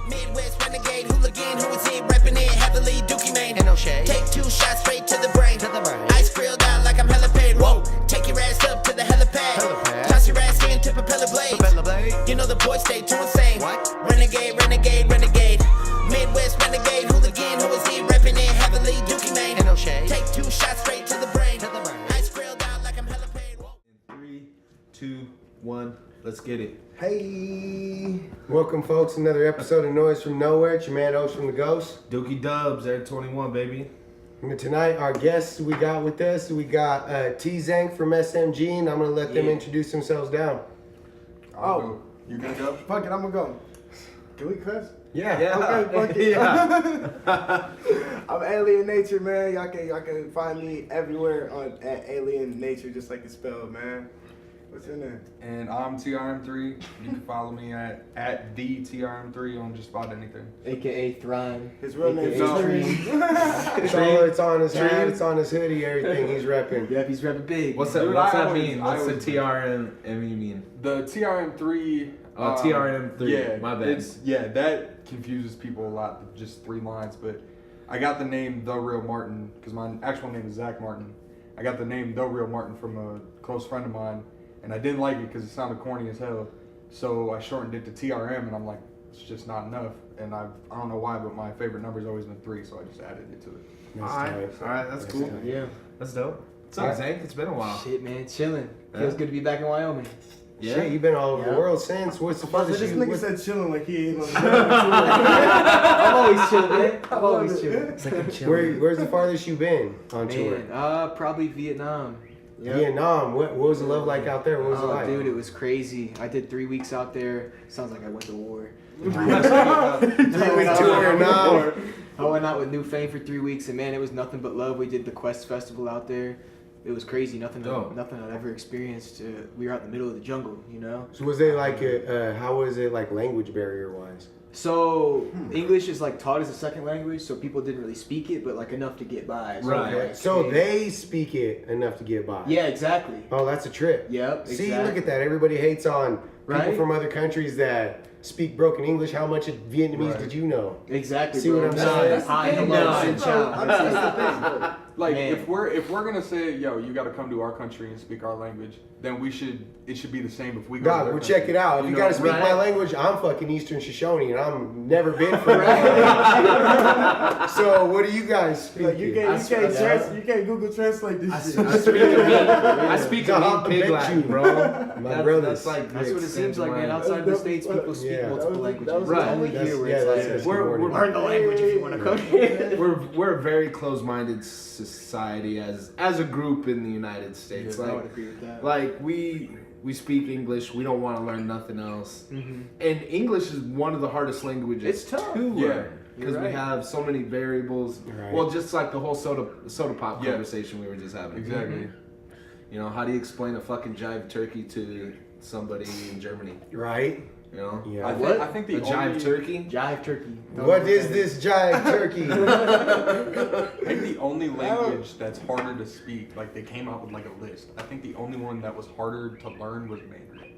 Midwest renegade hooligan, who is it? Reppin' it heavily, Dookie Mane. No shade. Take 2 shots straight to the brain. Ice grilled out like I'm hella paid. Whoa, take your ass up to the helipad. Toss your ass in to propeller blades. You know the boys stay too insane. Renegade, renegade, renegade. Midwest renegade hooligan, who is it? Reppin' it heavily, Dookie Mane. No shade. Take 2 shots straight to the brain. Ice grilled out like I'm hella paid. 3, 2, 1, let's get it. Hey, welcome folks to another episode of Noise from Nowhere. It's your man Osh from the Ghost. Dookie Dubs, Air 21, baby. And tonight our guests we got with us, we got T Zank from S.M.G, and I'm going to let them introduce themselves down. Oh, you gonna go? Fuck it, I'm gonna go. Can we cuss? Yeah. Okay, fuck it. Yeah. I'm AlienNature, man. Y'all can find me everywhere at AlienNature, just like it's spelled, man. What's your name? And I'm TRM3. You can follow me at the TRM3 on just about anything. AKA Thrive. His real name is No. It's on his hat, it's on his hoodie, everything he's repping. Yep, he's repping big. What's that, Dude, what's I that always- mean? I What's the always- TRM mean? The TRM3. Oh, TRM3. Yeah, My bad. That confuses people a lot. Just 3 lines, but I got the name The Real Martin because my actual name is Zach Martin. I got the name The Real Martin from a close friend of mine, and I didn't like it because it sounded corny as hell. So I shortened it to TRM, and I'm like, it's just not enough. And I don't know why, but my favorite number's always been 3, so I just added it to it. Alright, that's cool. tight. Yeah. That's dope. What's up, Zank? It's been a while. Shit, man, chilling. Feels good to be back in Wyoming. Yeah. Shit, you've been all over the world since. What's the So farthest this you... nigga what- said chilling like he ain't on the I'm always chill, man. I'm always chill. It's like I'm chilling. Where's the farthest you been on tour? Man, probably Vietnam. Yep. Vietnam. What was the love like out there? What was it Oh, like? dude, it was crazy. I did 3 weeks out there. Sounds like I went to war. 3 week tour now. I went out with New Fame for 3 weeks, and man, it was nothing but love. We did the Quest Festival out there. It was crazy. Nothing I'd ever experienced. We were out in the middle of the jungle, you know. So was it like how was it like language barrier wise? So English is like taught as a second language, so people didn't really speak it, but like enough to get by. So, Right. like, So they speak it enough to get by. Yeah, exactly. Oh, that's a trip. Yep. See, exactly. look at that. Everybody hates on people Right? from other countries that speak broken English. How much of Vietnamese did you know? Exactly. See bro. what I'm saying? Hi, thing, hello, though. xin chào. That's the thing. Like Man. if we're gonna say, yo, you got to come to our country and speak our language, then it should be the same if we go. to God, their well, country. check it out. If you know, gotta speak right? my language, I'm fucking Eastern Shoshone, and I'm never been from So, what do you guys speak? Like you can't Google Translate this shit. I speak a God, mean pig bet Latin, you. bro. My brothers. That's like That's what it seems like, man. Outside the states, people speak Yeah. multiple That was languages. the Only That's- here where yeah, that's it's good like, morning. learn the language if you want to come here. We're a very close-minded society as a group in the United States. I would Like agree with that. we speak English. We don't want to learn nothing else. Mhm. And English is one of the hardest languages It's tough. to Yeah. learn because You're we right. have so many variables. Right. Well, just like the whole soda pop Yeah. conversation we were just having. Exactly. You know, how do you explain a fucking jive turkey to somebody in Germany? Right? You know, Yeah. I think the a jive turkey. Jive turkey. What is this jive turkey? I think the only language that's harder to speak, like they came out with like a list. I think the only one that was harder to learn was Mandarin.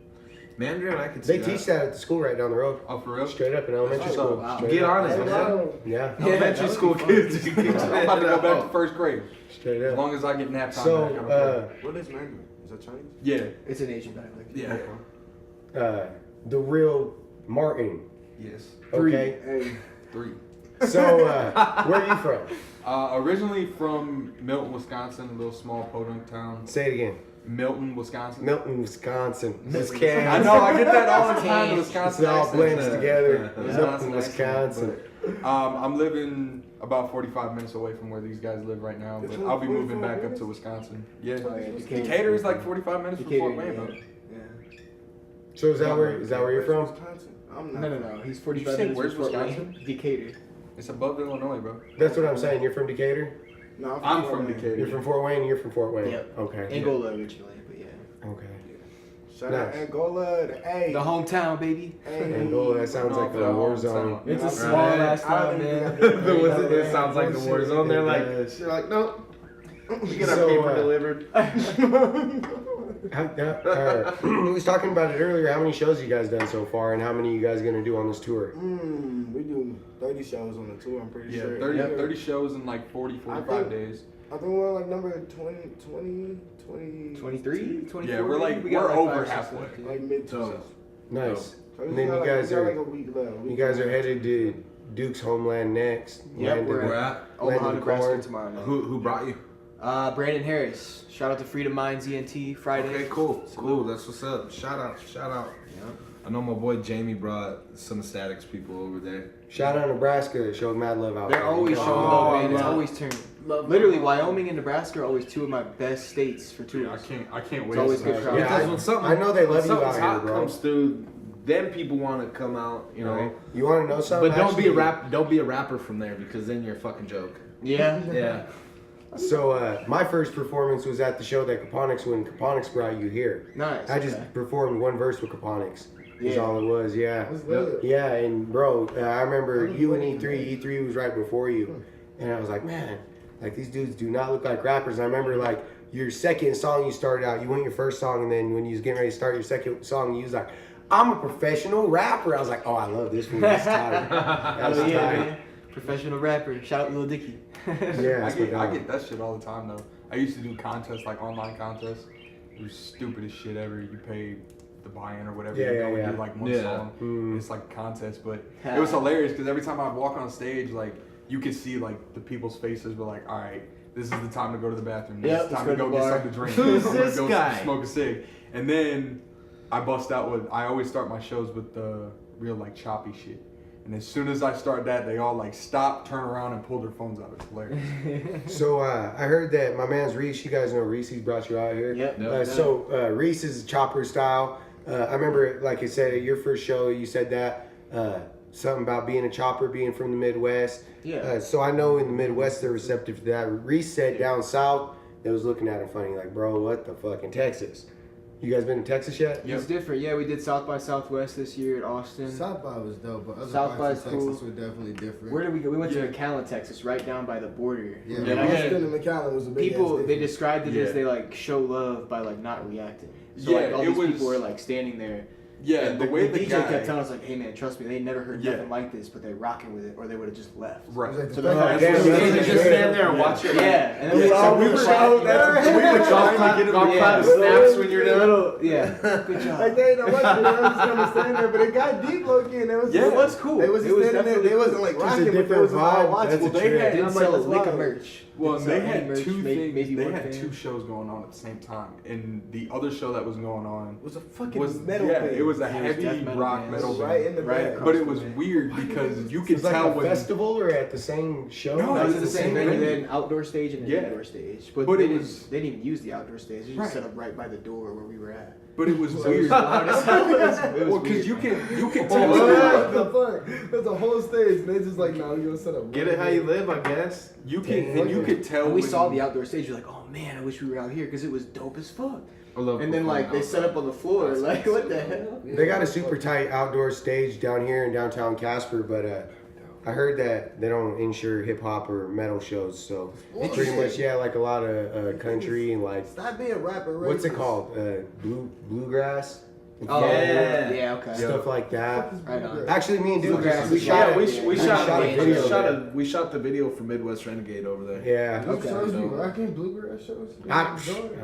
Mandarin, I could see They teach that at the school right down the road. Oh, for real? Straight up in elementary That's school. wow. Straight Get up. on it, man. Yeah, Elementary school kids. You can I'm about to go back to 1st grade. straight As up. long as I get nap time So, back, I don't care. What is Mandarin? Is that Chinese? Yeah. It's an Asian dialect. Yeah. The real Martin. Yes. Okay. Hey, 3. So, where are you from? Originally from Milton, Wisconsin, a little small podunk town. Say it again. Milton, Wisconsin. Milton, Wisconsin. I Wisconsin. know, I get that all the time. The It Wisconsin all accent. blends together. Wisconsin Milton, Wisconsin. accent, I'm living about 45 minutes away from where these guys live right now, but I'll be moving back up to Wisconsin. Yeah. Oh, yeah, Decatur is like 45 minutes from Fort Wayne, yeah. bro. Yeah. So is that where you're from? Wisconsin. I'm not. No. He's 45 You say minutes where's from Fort Wisconsin? Wayne. Decatur. It's above Illinois, bro. That's what I'm saying. You're from Decatur? No, I'm Fort from Wayne. Decatur. You're from Fort Wayne? You're from Fort Wayne? Yep. Okay. Angola originally, but yeah. Okay. Shout out Nice. Angola. Hey. The hometown, baby. Hey. Angola, that sounds like a war zone. It's a Right. small ass town, man. It sounds like the war zone. They're like, It does. they're like, nope. We get our So, paper delivered. We was talking about it earlier. How many shows you guys done so far, and how many you guys gonna do on this tour? We do 30 shows on the tour, I'm pretty Yeah, sure. 30 shows in like 45 days. I think we're like number 23? 24? Yeah, we're got over 5, 6 halfway. left, yeah. Like mid So, Nice. So And then you guys like are a week left. you guys are headed to Duke's homeland next. Yep, Landed- we're where at at? Omaha, Landon Nebraska Corn. tomorrow night. Who brought you? Brandon Harris. Shout out to Freedom Minds ENT Friday. Okay, cool. That's what's up. Shout out. Yeah. I know my boy Jamie brought some Statics people over there. Shout out Nebraska. Showed mad love out They're there. always showing Oh, love, man. It's love. always turned. Literally, Wyoming and Nebraska are always two of my best states for Dude, tours. I can't wait. It's always to good see crowd. it. Yeah, Because when something, I know they love when you out something's here, hot bro. comes through, then people want to come out, you know. Right. You want to know something? But don't be a Actually, don't be a rapper from there because then you're a fucking joke. Yeah. Yeah. So my first performance was at the show that Caponics when Caponics brought you here. Nice. I just okay. performed one verse with Caponics. Is Yeah. all it was. Yeah. That's lit. Yeah, and bro, I remember you and E3. E3 was right before you, and I was like, man, like these dudes do not look like rappers. And I remember like your second song you started out, you went your first song, and then when you was getting ready to start your second song, you was like, I'm a professional rapper. I was like, oh, I love this one. That's tight. That was Oh, yeah, tight. man. Professional rapper. Shout out Lil Dicky. Yeah, I that's get, what I get that shit all the time though. I used to do contests, like online contests. It was stupidest shit ever. You pay the buy-in or whatever. Yeah, you yeah, go yeah. and do like one Yeah. song. Mm. It's like a contest, but it was hilarious because every time I'd walk on stage, like you could see like the people's faces were like, all right, this is the time to go to the bathroom. This Yep, is the time let's to go go to the get bar. something to drink. Who's I'm gonna this go guy? smoke a cig. And then I bust out with, I always start my shows with the real like choppy shit. And as soon as I start that, they all like stop, turn around, and pull their phones out. It's hilarious. So I heard that my man's Reese. You guys know Reese. He's brought you out here. Yep. So Reese is chopper style. I remember, like I said, at your first show, you said that something about being a chopper, being from the Midwest. Yeah. So I know in the Midwest they're receptive to that. Reese said down south they was looking at him funny, like, bro, what the fuck in Texas? You guys been to Texas yet? It's different. Yeah, we did South by Southwest this year at Austin. South by was dope, but other South parts by of is Texas cool. were definitely different. Where did we go? We went Yeah. to McAllen, Texas, right down by the border. Yeah. And I Yeah. had Austin and McAllen was a big people, ass they difference. described it as Yeah. they like show love by like not reacting. So Yeah, like all it these was- people were like standing there. Yeah, And the way the DJ guy. kept telling us like, "Hey man, trust me, they never heard Yeah. nothing like this, but they're rocking with it, or they would have just left." Right. Like So the the fact fans that- were Yeah, standing just there. stand there and watch it. Yeah, and then Yeah, so we were clapping. trying to get him Golf to clap get snaps when you're done. Little, yeah, good job. Like they ain't know what to do. They was just gonna stand there, but it got deep low key, and it was Yeah. It was cool. They was It just was standing there. definitely They wasn't like Just a rocking, but they different was just all vibe. watching. That's Well, a they trip. had- Didn't I'm like, sell a let's lick of vibe. merch. Well, Didn't they sell any had merch, two things. maybe They one had thing. two shows going on at the same time, and the other show that was going on It was a fucking was metal yeah, band. it was a It was heavy death metal rock band. metal right band. in the Right back. But it was weird because you It could was like tell a when. festival or at the same show? No, It it was was the the same same venue. venue. They had an outdoor stage and an Yeah. indoor stage, but, But they it didn't. was- They didn't even use the outdoor stage. They just Right. set up right by the door where we were at. But it was So it was weird. loud as hell. It was Well, weird. because you can What tell. the fuck? There's a whole stage, and they just like, nah, we're gonna set up. Get it how you live, I guess. You could tell. When we when- saw the outdoor stage, you're like, oh man, I wish we were out here because it was dope as fuck. I love And then like they set up on the floor, like what the hell? They got a super tight outdoor stage down here in downtown Casper, but I heard that they don't insure hip hop or metal shows, so pretty much like a lot of country and like Stop being rapper. what's it racist. called? Bluegrass. Oh Yeah. yeah, okay. Stuff like that. Right on. Actually, me and Duke Bluegrass we is- shot Yeah, we we shot shot a video. we shot the video for Midwest Renegade over there. Yeah. Those Okay. shows be rocking, bluegrass shows. I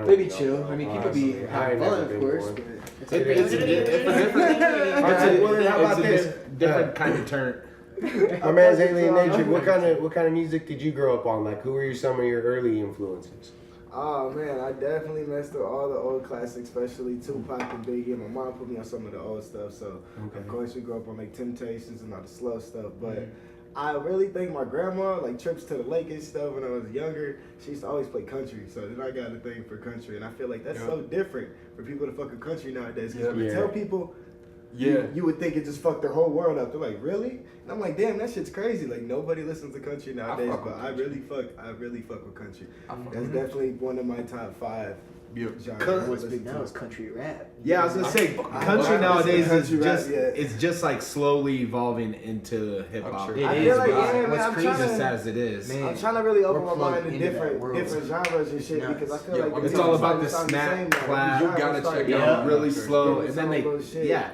They be chill. I mean, people be Honestly, I having ain't fun, never of been course, to one. but It's a different Well, then how about this? different kind of turn. My man's AlienNature. What kind of music did you grow up on? Like, who were some of your early influences? Oh man, I definitely messed with all the old classics, especially Tupac and Biggie. My mom put me on some of the old stuff, so of course we grew up on like Temptations and all the slow stuff. But I really think my grandma, like trips to the lake and stuff when I was younger, she used to always play country. So then I got a thing for country, and I feel like that's so different for people to fuck with country nowadays. Because when you tell people, you would think it just fucked their whole world up. They're like, really? And I'm like, damn, that shit's crazy. Like nobody listens to country nowadays, fuck but with I really fuck with country. I fuck That's definitely one of my top 5 genre. What's big now is country rap. Yeah, I was gonna say country I nowadays is country rap, just yeah. it's just like slowly evolving into hip hop. sure. It I is, feel like, bro. yeah, man, What's I'm crazy trying Just to- as it is. Man. I'm trying to really open We're my mind plugged to into that world. different genres and shit because I feel Yeah, like well, It's everything all about starting the to sound snap, same now. clap. The You gotta genres check starting out to- really Sure. slow, Yeah, and then some they of those shit. yeah.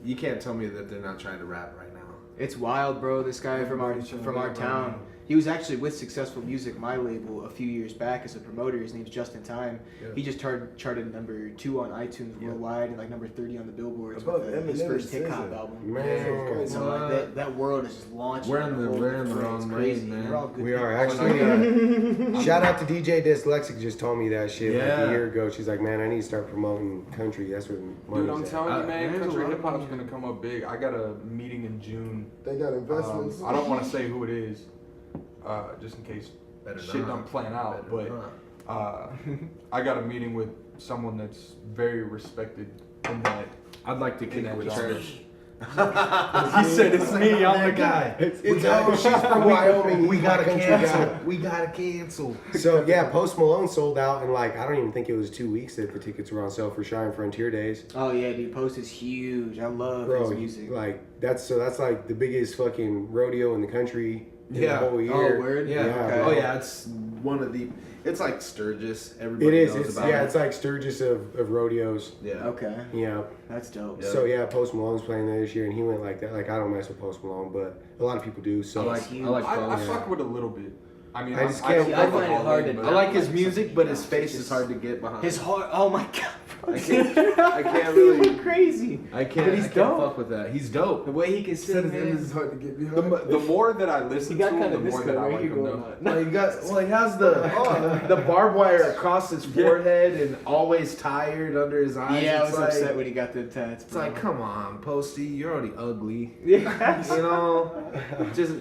You can't tell me that they're not trying to rap right now. It's wild, bro. This guy from our Everybody trying to town. rap right now. He was actually with Successful Music, my label, a few years back as a promoter. His name's Just in Time. Yeah. He just charted number 2 on iTunes worldwide and like number 30 on the billboards Above with his Eminem first and hip hop SZA. album. Man, So like that world is just launching. We're in a the- whole we're in the different- wrong it's lane, crazy. man. We're all good we people. are actually. Shout out to DJ Dyslexic. Just told me that shit like Yeah. a year ago. She's like, man, I need to start promoting country. That's what money's Dude, I'm at. telling you, man, there's a country lot of hip hop's money. gonna come up big. I got a meeting in June. They got investments. I don't want to say who it is, just in case Better shit not. don't plan out. Better But not. I got a meeting with someone that's very respected in that. I'd like to In kick that it with genre. church. He said it's me. I'm the guy. It's she's from Wyoming. We he's gotta my country cancel. guy. We gotta cancel. So yeah, Post Malone sold out in like I don't even think it was 2 weeks that the tickets were on sale for Shine Frontier Days. Oh yeah, dude, Post is huge. I love Bro, his music. like that's like the biggest fucking rodeo in the country in Yeah. the whole year. Oh, word? Yeah. Yeah. Oh yeah, it's one of the. It's like Sturgis. Everybody It is. knows It's about yeah. it. It's like Sturgis of rodeos. Yeah. Okay, Yeah. that's dope. Yeah. So yeah, Post Malone's playing there this year, and he went like that. Like I don't mess with Post Malone, but a lot of people do. So I like. I like. I Post. fuck with a little bit. I mean, I just I don't can't- I fuck with find it all hard of to- it, I but like his music, but his face is hard to get behind. His heart. Oh my god, bro. I can't really. crazy. I can't. But he's I can't dope. fuck with that. He's dope. The way he can sing, man. is hard to get the, behind. the more that I listen He got to kind him, of the more that I like him. Though. Well, he has the barbed wire across his forehead and always tired under his eyes. Yeah, I It's was like, upset when he got the tats. It's like, come on, Posty, you're already ugly. Yeah. You know, just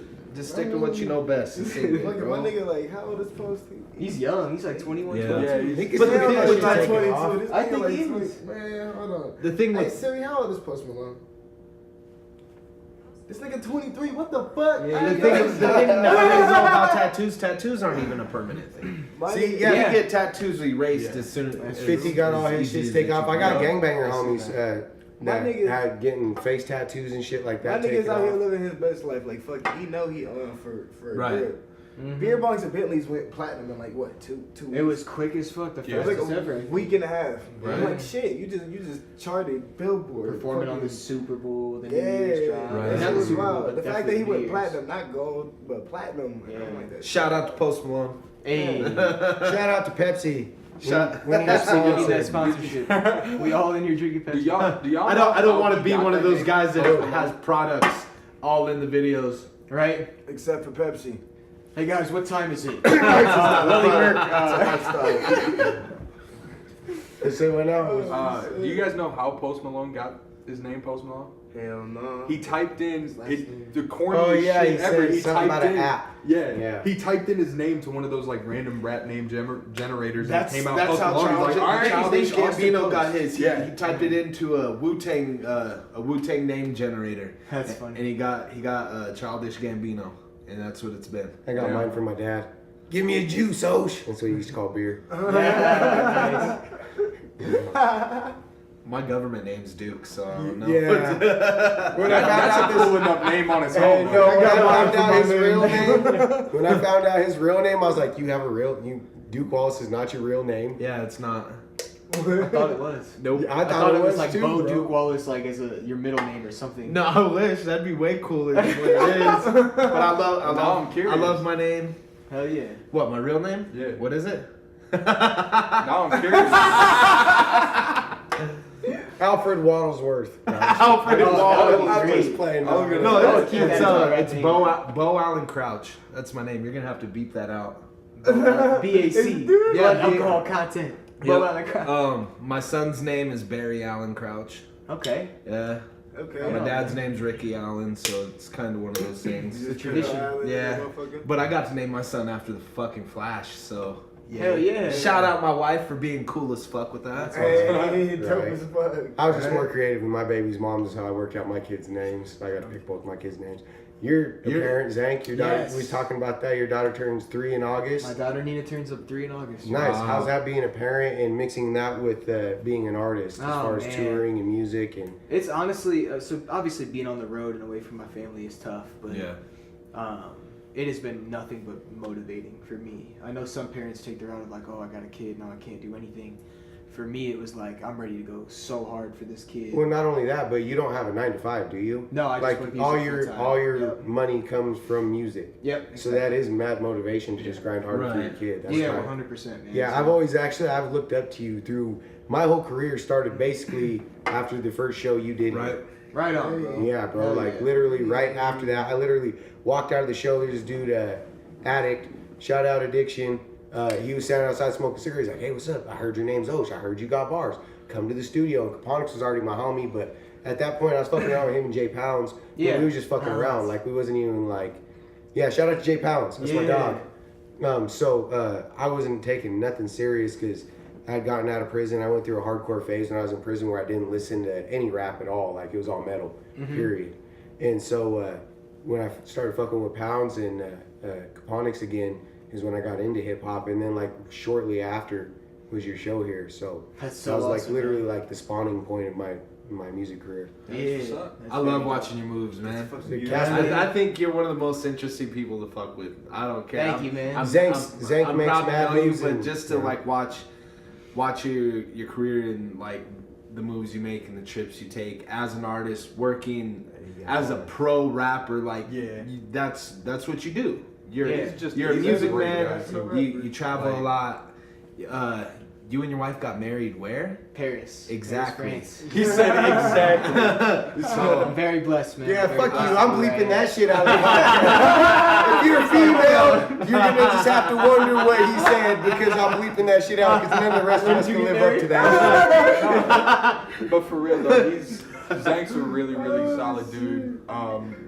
stick to what you know best. And sing it, Look at bro. my nigga, like, how old is Posty? He's young. He's like 21, Yeah. 22. Yeah, He can But still the that thing shit with take like it off. 22. This I nigga think like he 20. is. Man, hold on. The thing Hey with Siri, how old is Post Malone? This nigga 23. What the fuck? Yeah, the thing nowadays is all about tattoos. Tattoos aren't even a permanent thing. See, Yeah, Yeah. you get tattoos erased Yeah. as soon as 50 got all his shit taken off. I got gangbanger homies My that nigga- had getting face tattoos and shit like My that. nigga's taken out here off. living his best life. Like, fuck, he know he on for Right. good. Beer bongs and Bentleys went platinum in like what, two weeks? It was quick as fuck. The Yeah. It was fastest like ever. a week and a half. Right. I'm like, shit, you just charted Billboard. Performing on the fucking- Super Bowl, the New Yeah, Year's drive. Right. that Not the was Super Bowl, wild. but The fact that he definitely went New Year's. platinum, not gold, but platinum. Yeah. I'm like that. Shout out to Post Malone. Hey, Shout out to Pepsi. Shout- We need a Pepsi, we need that sponsor. sponsorship. We all in here drinking Do Pepsi. y'all? I know don't how want to he be got one of that those name? guys that has products all in the videos. Right? Except for Pepsi. Hey guys, what time is it? Lily Merck. So went out. Do you guys know how Post Malone got his name? Post Malone. Hell no. He typed in the corniest Oh, yeah, shit he said ever. He something typed about an in, app. Yeah, he typed in his name to one of those like random rap name generators and it came out That's Post how Malone. He's like, all right, Childish his name's Austin Gambino Post. got his. Yeah, He typed it into a Wu-Tang name generator. That's And funny. he got Childish Gambino, and that's what it's been. I got mine from my dad. Give me a juice, Osh. That's what he used to call beer. My government name's Duke, so I don't know. Yeah. When I found That's out a this, cool enough name on its Hey, own. no, though. when I found out his real name, when I found out his real name, I was like, Duke Wallace is not your real name. Yeah, it's not. I thought it was. Nope. Yeah, I thought it was like too, Bo bro. Duke Wallace, like as your middle name or something. No, I wish that'd be way cooler than what it is. But I'm curious. I love my name. Hell yeah. What, my real name? Yeah. What is it? Now I'm curious. Alfred Waddlesworth. Alfred Waddlesworth. I'm just playing. I was gonna No, Oh, it's, keep that on, right? Bo Allen Crouch. That's my name. You're gonna have to beep that out. BAC. Yeah, Blood alcohol content. Bo Yep. Allen Crouch. My son's name is Barry Allen Crouch. Okay. Yeah. Okay. My dad's name's Ricky Allen, so it's kind of one of those things. The tradition. Yeah. But I got to name my son after the fucking Flash, so Hell yeah. Shout out my wife for being cool as fuck with that. Hey, dope Right. as fuck. I was just more creative with my baby's mom. Is how I worked out my kids' names. I got to pick both my kids' names. Your parent, Zank, your daughter, Yes. we was talking about that. Your daughter turns 3 in August. My daughter Nina turns up 3 in August. Nice. Wow. How's that being a parent and mixing that with being an artist as Oh, far as man. touring and music and It's honestly, so obviously being on the road and away from my family is tough, but it has been nothing but motivating for me. I know some parents take the route of like, oh, I got a kid, now I can't do anything. For me, it was like, I'm ready to go so hard for this kid. well, not only that, but you don't have a 9 to 5, do you? No, I just like work music full-time. all your Yep. money comes from music. Yep. So that is mad motivation to just grind harder for your Right. kid. That's Yeah, right. 100%, man. Yeah, So- I've always I've looked up to you through my whole career started basically after the first show you did. Right. Right on, bro. Yeah, bro. Hell Like yeah. literally right after that, I literally walked out of the show. There's this dude, addict, shout out Addiction. He was standing outside smoking cigarettes. He's like, hey, what's up? I heard your name's Osh. I heard you got bars. Come to the studio. And Caponix was already my homie, but at that point I was fucking around with him and Jay Pounds. Yeah. We was just fucking around. Like we wasn't even like, yeah. Shout out to Jay Pounds. That's my Yeah. dog. So I wasn't taking nothing serious because I had gotten out of prison. I went through a hardcore phase when I was in prison where I didn't listen to any rap at all. Like it was all metal, period. And so when I started fucking with Pounds and Caponix again is when I got into hip hop. And then like shortly after was your show here. So That's that so was like awesome, literally man. like the spawning point of my music career. Yeah. What's up? I love watching your moves, man. Yeah. I think you're one of the most interesting people to fuck with. I don't care. Thank you, man. Zank I'm makes proud to mad know you, moves but and- just to like watch your career and like the moves you make and the trips you take as an artist, working as a pro rapper, like that's what you do. You're Yeah. you're a he's music a great man. guy. You travel Like- a lot. You and your wife got married where? Paris. Exactly. Paris, France. He said exactly. So I'm very blessed, man. Yeah, Very fuck you. blessed. I'm bleeping that shit out of the podcast. If you're female, you're gonna just have to wonder what he said because I'm bleeping that shit out because none of the rest of us can live up to that. But for real though, Zank's a really, really solid dude.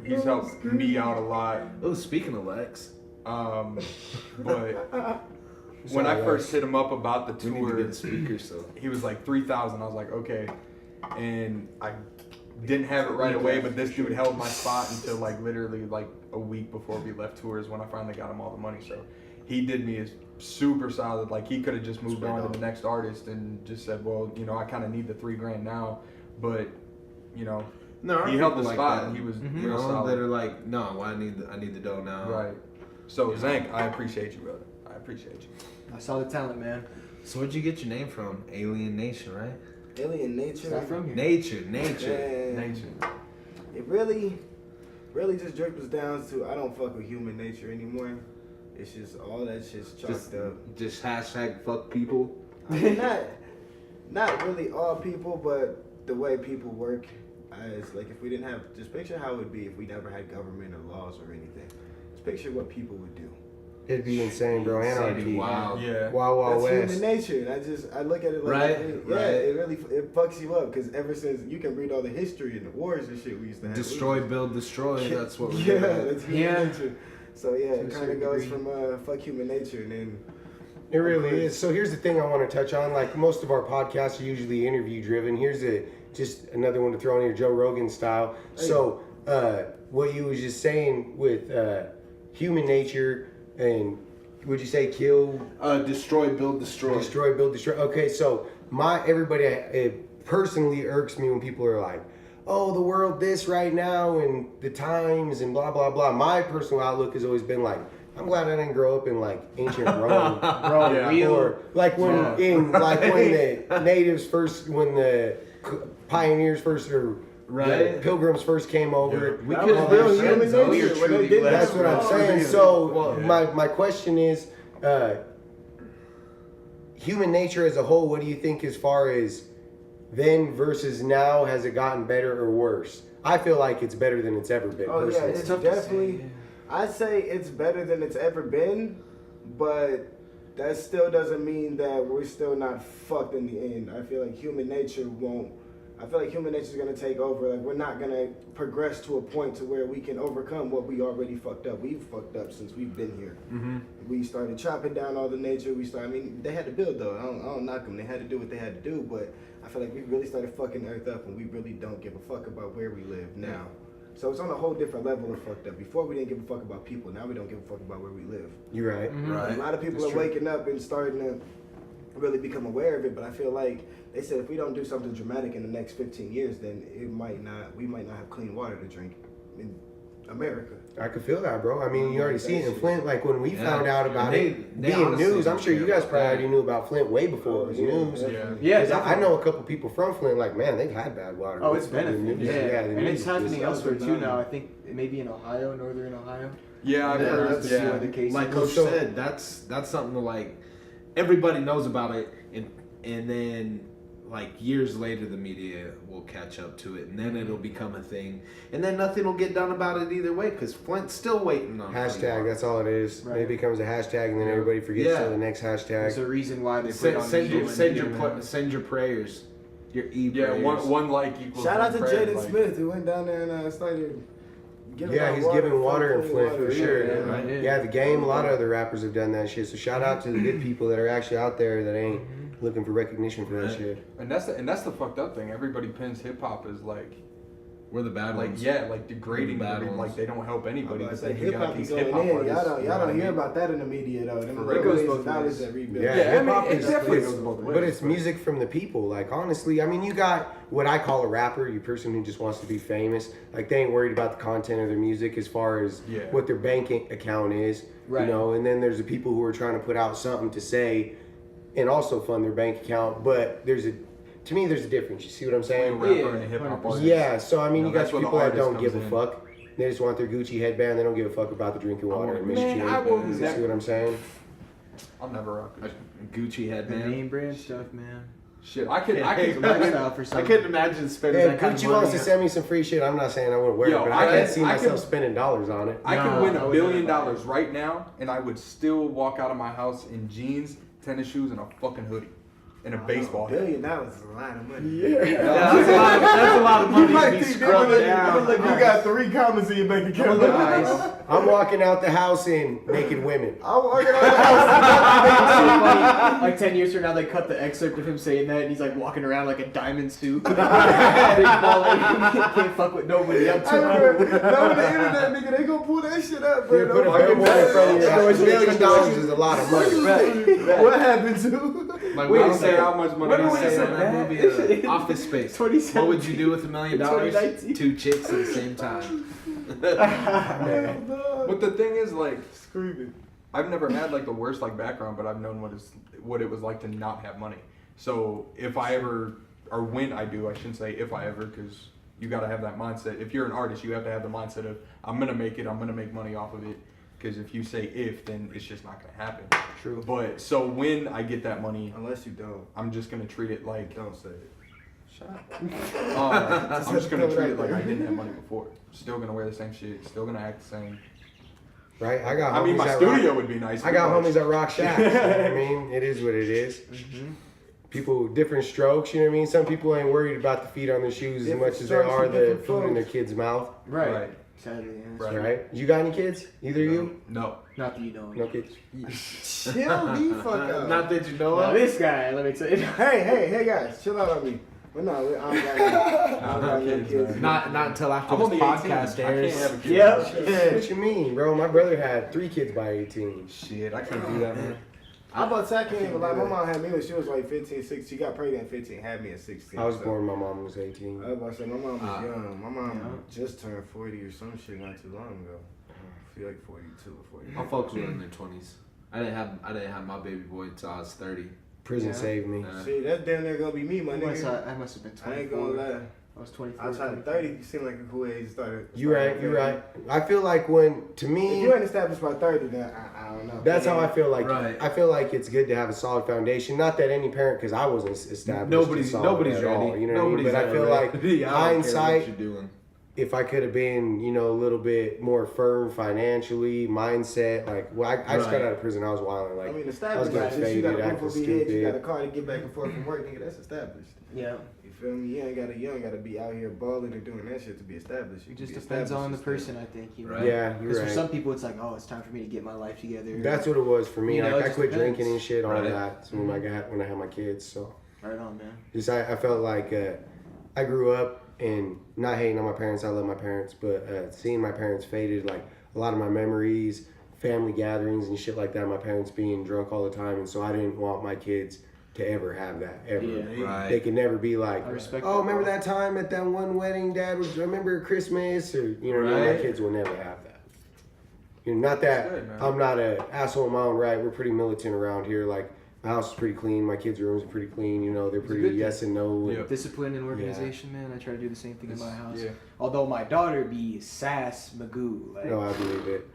He's helped me out a lot. Oh, speaking of Lex, But when I first hit him up about the we need to tour, get a speaker. So he was like 3,000. I was like, okay. And I didn't have it right away, but this dude held my spot until like literally like a week before we left tours when I finally got him all the money. So he did me as super solid. Like he could have just moved on to the next artist and just said, well, you know, I kind of need the $3,000 now, but you know, no, he held the like spot that. and he was You real know, solid. that are like, no, well, I need the dough now. Right. So Zank, I appreciate you, brother. I appreciate you. I saw the talent, man. So where'd you get your name from? AlienNature, right? AlienNature. Is that from here? Nature. Man, Nature. It really just dribbles down to I don't fuck with human nature anymore. It's just all that shit's chalked up. Just hashtag fuck people. I mean, not really all people, but the way people work. As like if we didn't have, just picture how it would be if we never had government or laws or anything. Just picture what people would do. It'd be insane, bro. Anarchy. Wow. Yeah. Wild, wild That's west. human nature, and I look at it like Right, yeah, right. it really it fucks you up because ever since you can read all the history and the wars and shit we used to have. Destroy, build, destroy. That's what we're Yeah, doing. that's human nature. So yeah, To a it kind certain of goes degree. from fuck human nature and then. It really is. So here's the thing I want to touch on. Like most of our podcasts are usually interview driven. Here's just another one to throw in here, Joe Rogan style. So what you was just saying with human nature and would you say kill, Destroy, build, destroy. destroy, build, destroy? Okay, so everybody it personally irks me when people are like, oh, the world this right now and the times and blah blah blah. My personal outlook has always been like, I'm glad I didn't grow up in like ancient Rome. Bro, Yeah. real. Or like when when the natives first, when the pioneers first, or Right. the pilgrims first came over. We That could was real have human friends, though. nature. We are When they truly did that, That's what I'm saying. So Well, my question is, human nature as a whole. What do you think as far as then versus now? Has it gotten better or worse? I feel like it's better than it's ever been. Oh yeah, personally. it's tough to say, definitely. yeah. I'd say it's better than it's ever been, but that still doesn't mean that we're still not fucked in the end. I feel like human nature won't I feel like human nature is gonna take over. Like we're not gonna progress to a point to where we can overcome what we already fucked up. We've fucked up since we've been here. We started chopping down all the nature. I mean, they had to build though. I don't knock them. They had to do what they had to do. But I feel like we really started fucking the earth up, and we really don't give a fuck about where we live now. So it's on a whole different level of fucked up. Before we didn't give a fuck about people. Now we don't give a fuck about where we live. You're right. Right. A lot of people are waking up and starting to really become aware of it, but I feel like they said if we don't do something dramatic in the next 15 years, then we might not have clean water to drink in America. I could feel that, bro. I mean, you already see it in Flint. Like when we found out about They it being honestly news, I'm don't sure you care guys about probably that. already knew about Flint way before it was news. Yeah, 'Cause I know a couple people from Flint. Like, man, they've had bad water. Oh, it's The benefited. news- Yeah, the and news it's is happening just- elsewhere too now. I think maybe in Ohio, northern Ohio. Yeah, I've Yeah, heard. That's a few other cases. Like Coach So- said, that's something to like everybody knows about it, and then like years later the media will catch up to it, and then it'll become a thing, and then nothing will get done about it either way because Flint's still waiting on Hashtag, that's all it is. Right. It becomes a hashtag, and then everybody forgets Yeah. to the next hashtag. There's a reason why they put it on the Send video send your prayers, your Yeah, prayers. one like equals Shout out to one prayer, Jaden like- Smith who went down there and started giving Yeah, out he's giving water in clean Flint water. for sure. Yeah, right. Yeah, the game, a lot of other rappers have done that shit. So shout out to the good people that are actually out there that ain't looking for recognition for that Right. shit. And that's the fucked up thing. Everybody pins hip hop as like We're the bad ones. like degrading. Bad every- ones. like they don't help anybody. I But say then you hip got hop these is hip going hop in. artists. Y'all don't hear about that in the media though. Them For real. It goes both dollars ways. that rebuild. Yeah, Yeah, I hip mean, hop it is definitely it's- goes both but ways, it's music from the people. Like honestly, I mean, you got what I call a rapper, you person who just wants to be famous. Like they ain't worried about the content of their music as far as Yeah. what their bank account is, Right. you know. And then there's the people who are trying to put out something to say, and also fund their bank account. But to me, there's a difference. You see what I'm saying? Rapper Yeah, and a hip hop 100%. artist. Yeah, so I mean, No, you got that's where the people that artist don't give a comes in. fuck. They just want their Gucci headband. They don't give a fuck about the drinking water and Man, mistreating. I will You see never- what I'm saying? I'll never rock it. Gucci The headband. name brand stuff, man. Shit, I could. It's a lifestyle for I some. couldn't imagine spending Hey, that kind of Gucci money. wants to send me some free shit. I'm not saying I wouldn't wear Yo, it, but I I can't can- see I myself can- spending dollars on it. I No, could win I $1 would billion never buy it. right now, and I would still walk out of my house in jeans, tennis shoes, and a fucking hoodie, and a baseball $1 hat. billion is a lot of money. That's a lot of money to be scrubbed down. You got 3 commas in your bank account. Nice. I'm walking out the house in naked women. I'm walking out the house. So funny. Like 10 years from now, they cut the excerpt of him saying that, and he's like walking around like a diamond suit. Big baller. Can't fuck with nobody. I'm Hey, too bro, cool. now on the internet, nigga, they gonna pull that shit up, Put a bro. billboard in front of your house. $1 million is a lot of money. What happened to? Like, Wait I a don't say second. how much money When you was say this in that at? movie, Office Space. What would you do with $1 million? 2019. 2 chicks at the same time. But the thing is, like, Screaming. I've never had like the worst like background, but I've known what it was like to not have money. So if I ever, or when I do, I shouldn't say if I ever, because you got to have that mindset. If you're an artist, you have to have the mindset of I'm gonna make it, I'm gonna make money off of it. Because if you say if, then it's just not gonna happen. True. But so when I get that money, Unless you don't. I'm just gonna treat it like Don't say it. shut up. I'm just gonna treat it like I didn't have money before. Still gonna wear the same shit. Still gonna act the same. Right? I got I mean, homies my that studio rock- would be nice. I got but, like, homies that rock shacks. You know what I mean? It is what it is. People, different strokes, you know what I mean? Some people ain't worried about the feet on their shoes as Different much as they strokes are for the different food in their folks. kid's mouth. Right. Right. Sadly, yeah. Right. Right? You got any kids? Either you? No. Not that you know. No kids? Chill the fuck out. Not that you know Now, of. this guy, let me tell you. Hey guys, chill out on me. Well, no, I don't got no kids, kids. man. Not until after I'm this only 18. podcast I airs. can't have a kid. Yep. What you mean, bro? My brother had 3 kids by 18. Shit, I can't do that, man. I'm about to say I can't even lie. My mom had me when she was like 15, 16. She got pregnant at 15, had me at 16. I was so- born, my mom was 18. I was about to say, my mom was young. My mom Yeah. just turned 40 or some shit not too long ago. I feel like 42 or 40. My folks were in their 20s. I didn't have my baby boy until I was 30. Prison Yeah. saved me. Shit, that's damn near gonna be me, my I must nigga. have been 24. I ain't gonna lie. I was 24. I tried 30. You seem like a cool age to start. You right, you right. I feel like when, to If me, you ain't established by 30, then I don't know. that's how I feel like. Right. I feel like it's good to have a solid foundation. Not that any parent, because I wasn't established. Nobody's solid at ready. all, you know Nobody's what I mean? But I feel ready. like Yeah, I don't care hindsight, what you're doing. if I could have been, you know, a little bit more firm financially, mindset, like, well, I just got Right. out of prison. I was wilding. Like, I mean, I was established. getting Like, you got a faded, beautiful acting head, you got a stupid. car to get back and forth from work, nigga. That's established. Yeah. You feel me? You ain't gotta be out here balling and doing that shit to be established. It just depends on the person, I think. You know? Right. Yeah, you're Because right. for some people, it's like, oh, it's time for me to get my life together. That's what it was for me. You know, Like, it I just quit depends. drinking and shit, all Right. that. So when I had my kids, so Right on, man. just I felt like I grew up and not hating on my parents. I love my parents, but seeing my parents faded, like a lot of my memories, family gatherings and shit like that. My parents being drunk all the time, and so I didn't want my kids to ever have that ever. Yeah. Right. They could never be like, I respect oh, that. remember that time at that one wedding, Dad was. Remember Christmas, or you know, what I mean? My Right. kids will never have that. You know, not that That's good, man. I'm not an asshole in my own right. We're pretty militant around here. Like my house is pretty clean. My kids' rooms are pretty clean. You know, they're a pretty good yes and no. And, Yep. Discipline and organization, man. I try to do the same thing in my house. Yeah. Although my daughter be sass Magoo. Like, No, I believe it.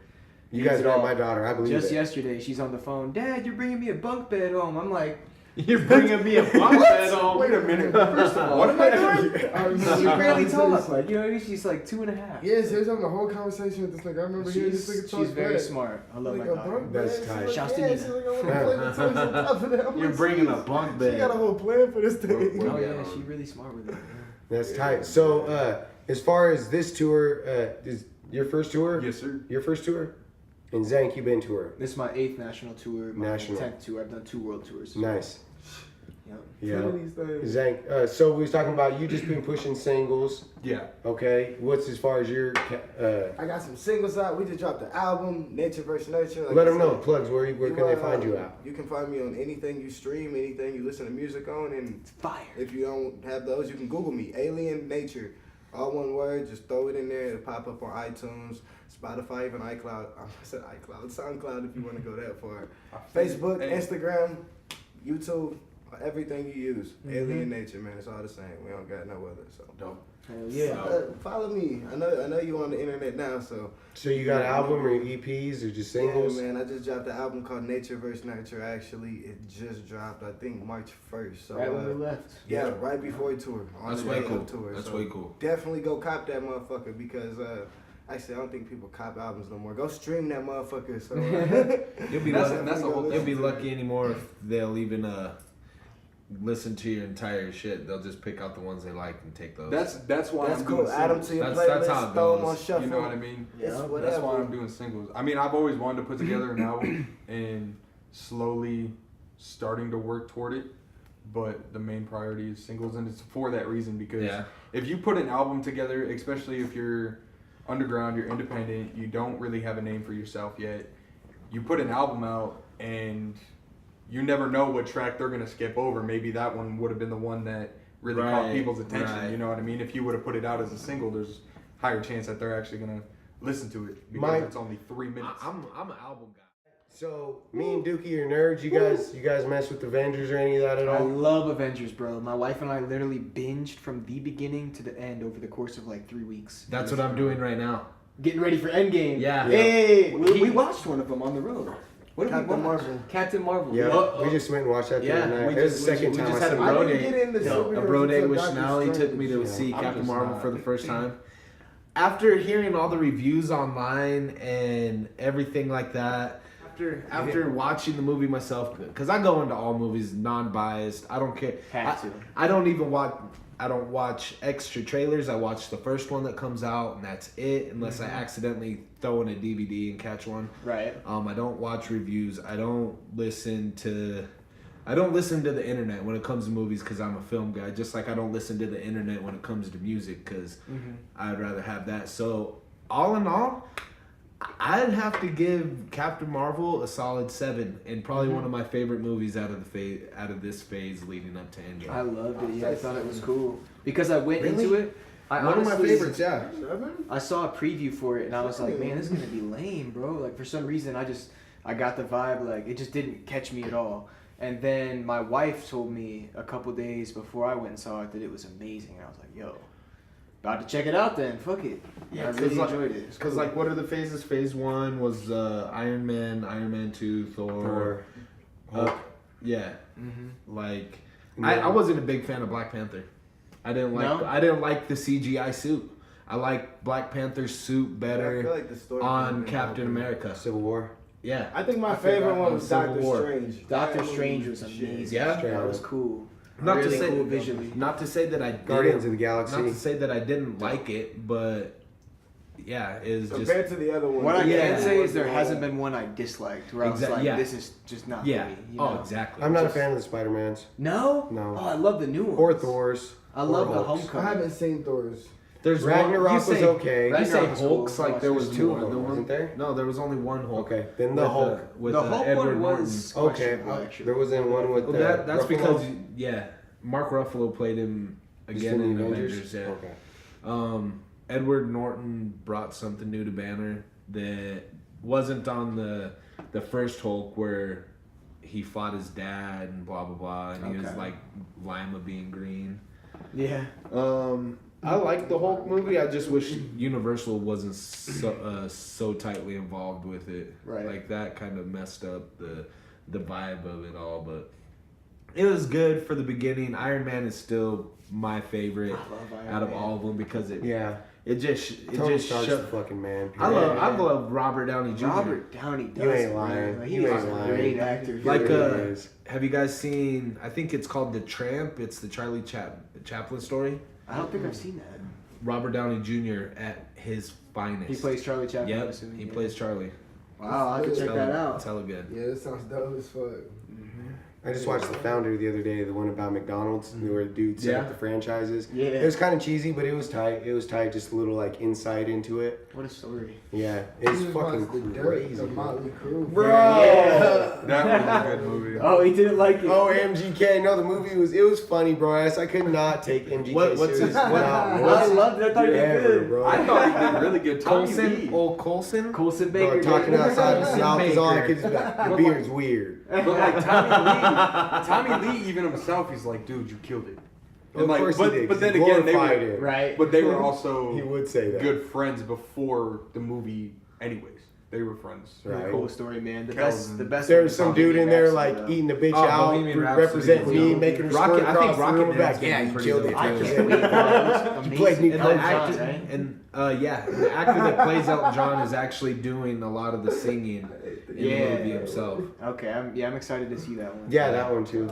You Needs guys it know all. my daughter. I believe just it. yesterday, she's on the phone. Dad, you're bringing me a bunk bed home. I'm like, You're bringing me a bunk bed home. Wait a minute. First of all, what am I doing? she barely talks. Like, you know, she's like 2.5. Yes, he was having a whole conversation with this nigga. I remember hearing this nigga talk She's very back. smart. I love my Like a daughter. bunk That's bed? tight. She's like, Shouts to yeah, Nina. she's like, I want to play with toys on top of that. I'm You're like, bringing a "Jeez." bunk She bed. got a whole plan for this thing. Oh yeah, she's really smart with it. That's tight. So, as far as this tour, is your first tour? Yes, sir. Your first tour? And Zank, you been tour. This is my 8th national tour, my National. 10th tour. I've done 2 world tours. Nice. Yep. Yeah. One of these things. Zank, so we was talking about you just been pushing singles. Yeah. Okay. What's as far as your I got some singles out. We just dropped the album, Nature vs. Nature. Like let I them know said, plugs. Where can they find you at? You can find me on anything you stream, anything you listen to music on, and It's fire. if you don't have those, you can Google me, AlienNature. All one word, just throw it in there. It'll pop up on iTunes, Spotify, even iCloud. I said iCloud, SoundCloud if you want to go that far. Facebook, Hey. Instagram, YouTube, everything you use. AlienNature, man, it's all the same. We don't got no other. So Dope. Hell yeah. follow me. I know you on the internet now, so. So you got an album or EPs or just singles? Yeah, man. I just dropped the album called Nature vs. Nature. Actually, it just dropped. I think March 1st. So Right when we left. yeah, right before the tour. On That's the way day cool. of tour. That's So way cool. Definitely go cop that motherfucker because actually I don't think people cop albums no more. Go stream that motherfucker. So You'll be That's- lucky. that's a whole You'll be listen to lucky anymore if they'll even listen to your entire shit. They'll just pick out the ones they like and take those. That's why That's I'm cool. doing Add them singles. to your That's playlist. how it Throw them on goes. shuffle. You know what I mean? It's Yeah, whatever. That's why I'm doing singles. I mean, I've always wanted to put together an album and slowly starting to work toward it. But the main priority is singles, and it's for that reason because Yeah. if you put an album together, especially if you're underground, you're independent, you don't really have a name for yourself yet. You put an album out and you never know what track they're gonna skip over. Maybe that one would have been the one that really caught Right, people's attention. right. You know what I mean? If you would have put it out as a single, there's higher chance that they're actually gonna listen to it because Mike- it's only 3 minutes. I'm an album guy. So me and Dookie are nerds. You guys mess with Avengers or any of that at I all? love Avengers, bro. My wife and I literally binged from the beginning to the end over the course of like 3 weeks. That's what I'm doing right now. Getting ready for Endgame. Yeah. Hey, we watched one of them on the road. What did we Captain watch? Marvel. Captain Marvel. Yeah, we just went and watched that the Yeah, other night. we It was just- the second we time just I had a saw bro it. day. get into A superheroes bro day until with Doctor Schnally took Strange. me to Yeah. see I'm Captain just Marvel not. for the first time. After hearing all the reviews online and everything like that, after watching the movie myself, because I go into all movies non-biased. I don't care. Had to. I don't even watch. I don't watch extra trailers. I watch the first one that comes out, and that's it. Unless I accidentally throw in a DVD and catch one. Right. I don't watch reviews. I don't listen to the internet when it comes to movies because I'm a film guy. Just like I don't listen to the internet when it comes to music because I'd rather have that. So all in all, I'd have to give Captain Marvel a solid 7 and probably one of my favorite movies out of this phase leading up to Endgame. I loved it. Yeah, I thought it was cool because I went Really? into it. I One of my honestly- favorites, yeah. I saw a preview for it and I was like, man, this is gonna be lame, bro. Like for some reason, I got the vibe. Like it just didn't catch me at all. And then my wife told me a couple days before I went and saw it that it was amazing. And I was like, yo, about to check it out then. Fuck it. Yeah, I really enjoyed it. It's Because cool. like, what are the phases? Phase 1 was Iron Man, Iron Man 2, Thor. Hulk. Yeah. Like, I wasn't a big fan of Black Panther. I didn't like the CGI suit. I like Black Panther's suit I feel better like the story on Captain America. Civil War. Yeah. I think my I feel favorite like one on was Civil Doctor War. Strange. Doctor That Strange movie was shit. amazing. Yeah? That was cool. Not really to say cool visually. Not to say that I Guardians didn't, of the Galaxy. Not to say that I didn't like it, but yeah, it's just Compared to the other ones. What I Yeah. can say is there hasn't been one I disliked where I was like, yeah. this is just not yeah. for me. You Oh, know? exactly. I'm not a Just- fan of the Spider-Mans. No? No. Oh, I love the new ones. Or Thor's. I love or the Hulk's. I Homecoming. haven't seen Thor's. There's Ragnarok one, was you say, okay. You say Ragnarok was Hulk's cool. like there was There's two more. of them, The one- wasn't there? No, there was only one Hulk. Okay, then the With, Hulk. with The Hulk Edward one Norton. was Okay, questionable, actually. there wasn't one with Well, that's Ruffalo? because Mark Ruffalo played him Just again in the Avengers. Yeah. Okay. Edward Norton brought something new to Banner that wasn't on the first Hulk where he fought his dad and blah blah blah, and he was Okay. like Lima being green. Yeah. I like the Hulk movie. I just wish Universal wasn't so tightly involved with it. Right. Like that kind of messed up the vibe of it all. But it was good for the beginning. Iron Man is still my favorite I love Iron out of Man. all of them because it Yeah. just Tony Stark's showed. the fucking man. I period. love Robert Downey Jr. Robert Downey does. You ain't it, lying. man. You He's ain't a lying. great actor. Like He really is. have you guys seen? I think it's called The Tramp. It's the Charlie Chaplin story. I don't think I've seen that. Robert Downey Jr. at his finest. He plays Charlie Chaplin. I'm Yep, assuming, he yeah. plays Charlie. Wow, I could check It's that hella- out. It's hella good. Yeah, that sounds dope as fuck. I just watched The Founder the other day, the one about McDonald's, where the dude set Yeah. up the franchises. Yeah. It was kind of cheesy, but it was tight. It was tight, just a little like insight into it. What a story. Yeah, it's He just fucking watched the Dirt, crazy. the Motley Crue. Bro! That was a good movie. Oh, he didn't like it. Oh, MGK. No, the movie was funny, bro. I could not take MGK What's his- serious. what- Not I loved it. I thought he did ever, good. bro. I thought he did really good. Tommy Colson, Lee. old Colson. Colson Bro, Baker. talking outside his mouth is all I Baker. could just be like, the beard's weird. But like Tommy Lee even himself, he's like, dude, you killed it. And Of like, course but he did. but 'cause then he again, they glorified were it. Right. but they were also He would say that. good friends before the movie. Anyways, they were friends. Right. Cool story, man. The Calvin. best. There one was is some probably dude in there Rhapsody, like though. eating the bitch Oh, out, Bohemian Rhapsody representing was me, dope. making her Rocket- squirt I think across the Rocket room. Man's Back. gonna Yeah, be you pretty killed dope, it. I too. can't wait. Bro. It was You played amazing. Nick And Elton the John, actor, right? the actor that plays Elton John is actually doing a lot of the singing in the Yeah. movie himself. Okay, I'm excited to see that one. Yeah, that one too.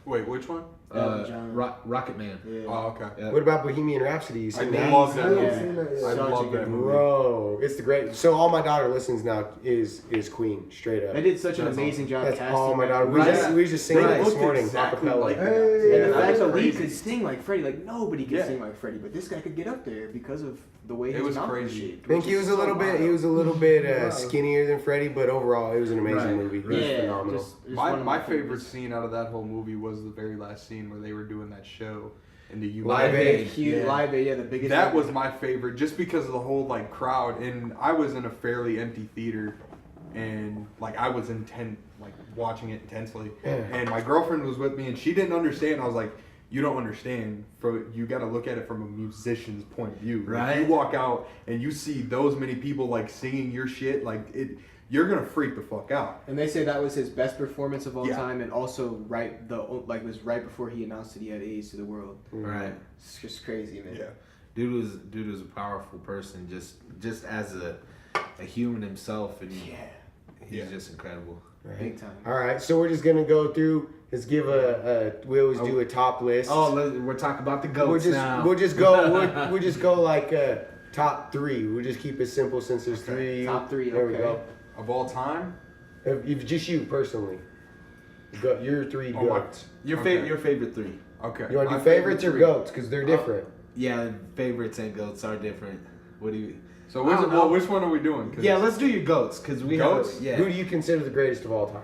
Wait, which one? Elton John. Rocket Man. Yeah. Oh, okay. Yeah. What about Bohemian Rhapsody? You I seen that? love that I movie. haven't seen that yet. I Such a love good that movie. Bro, it's the great. So all my daughter listens now is Queen, straight up. They did such an That's amazing job That's casting. all my that. daughter. We Right. just just singing They it this looked morning, exactly acapella. like Hey, that. And Yeah, the fact that's that Lee crazy. could sing like Freddie, like nobody could Yeah. sing like Freddie, but this guy could get up there because of the way It his was mouth crazy. shaped, I think which he is was a so little bit. wild. He was a little bit Wow. skinnier than Freddie, but overall, it was an amazing Right. movie. It was Yeah, phenomenal. just one My, of my favorite favorites. scene out of that whole movie was the very last scene where they were doing that show in the UK. Live Aid. Huge Yeah. Live Aid, yeah, the biggest. That one. was my favorite, just because of the whole like crowd, and I was in a fairly empty theater, and like I was like watching it intensely, and my girlfriend was with me, and she didn't understand. I was like, "You don't understand. You got to look at it from a musician's point of view. Like, Right. you walk out and you see those many people like singing your shit, like it, you're gonna freak the fuck out." And they say that was his best performance of all Yeah. time, and also it was right before he announced that he had AIDS to the world. Right. It's just crazy, man. Yeah. Dude was a powerful person, just as a human himself, and he's Yeah. just incredible. Right. Big time. All right, so we're just gonna go through. Let's give we always do a top list. We're talking about the goats now. We'll just go. We'll just go like top three. We'll just keep it simple since there's three. Top three, There we okay. go. Of all time, If just you personally, your three Oh, my- goats. Your Okay. your favorite three. okay. You want to My do favorites or three. goats? Because they're different. Yeah, favorites and goats are different. What do you? So I don't know. well, which one are we doing? 'Cause Yeah, let's do your goats because we Goats? have. Yeah. Who do you consider the greatest of all time?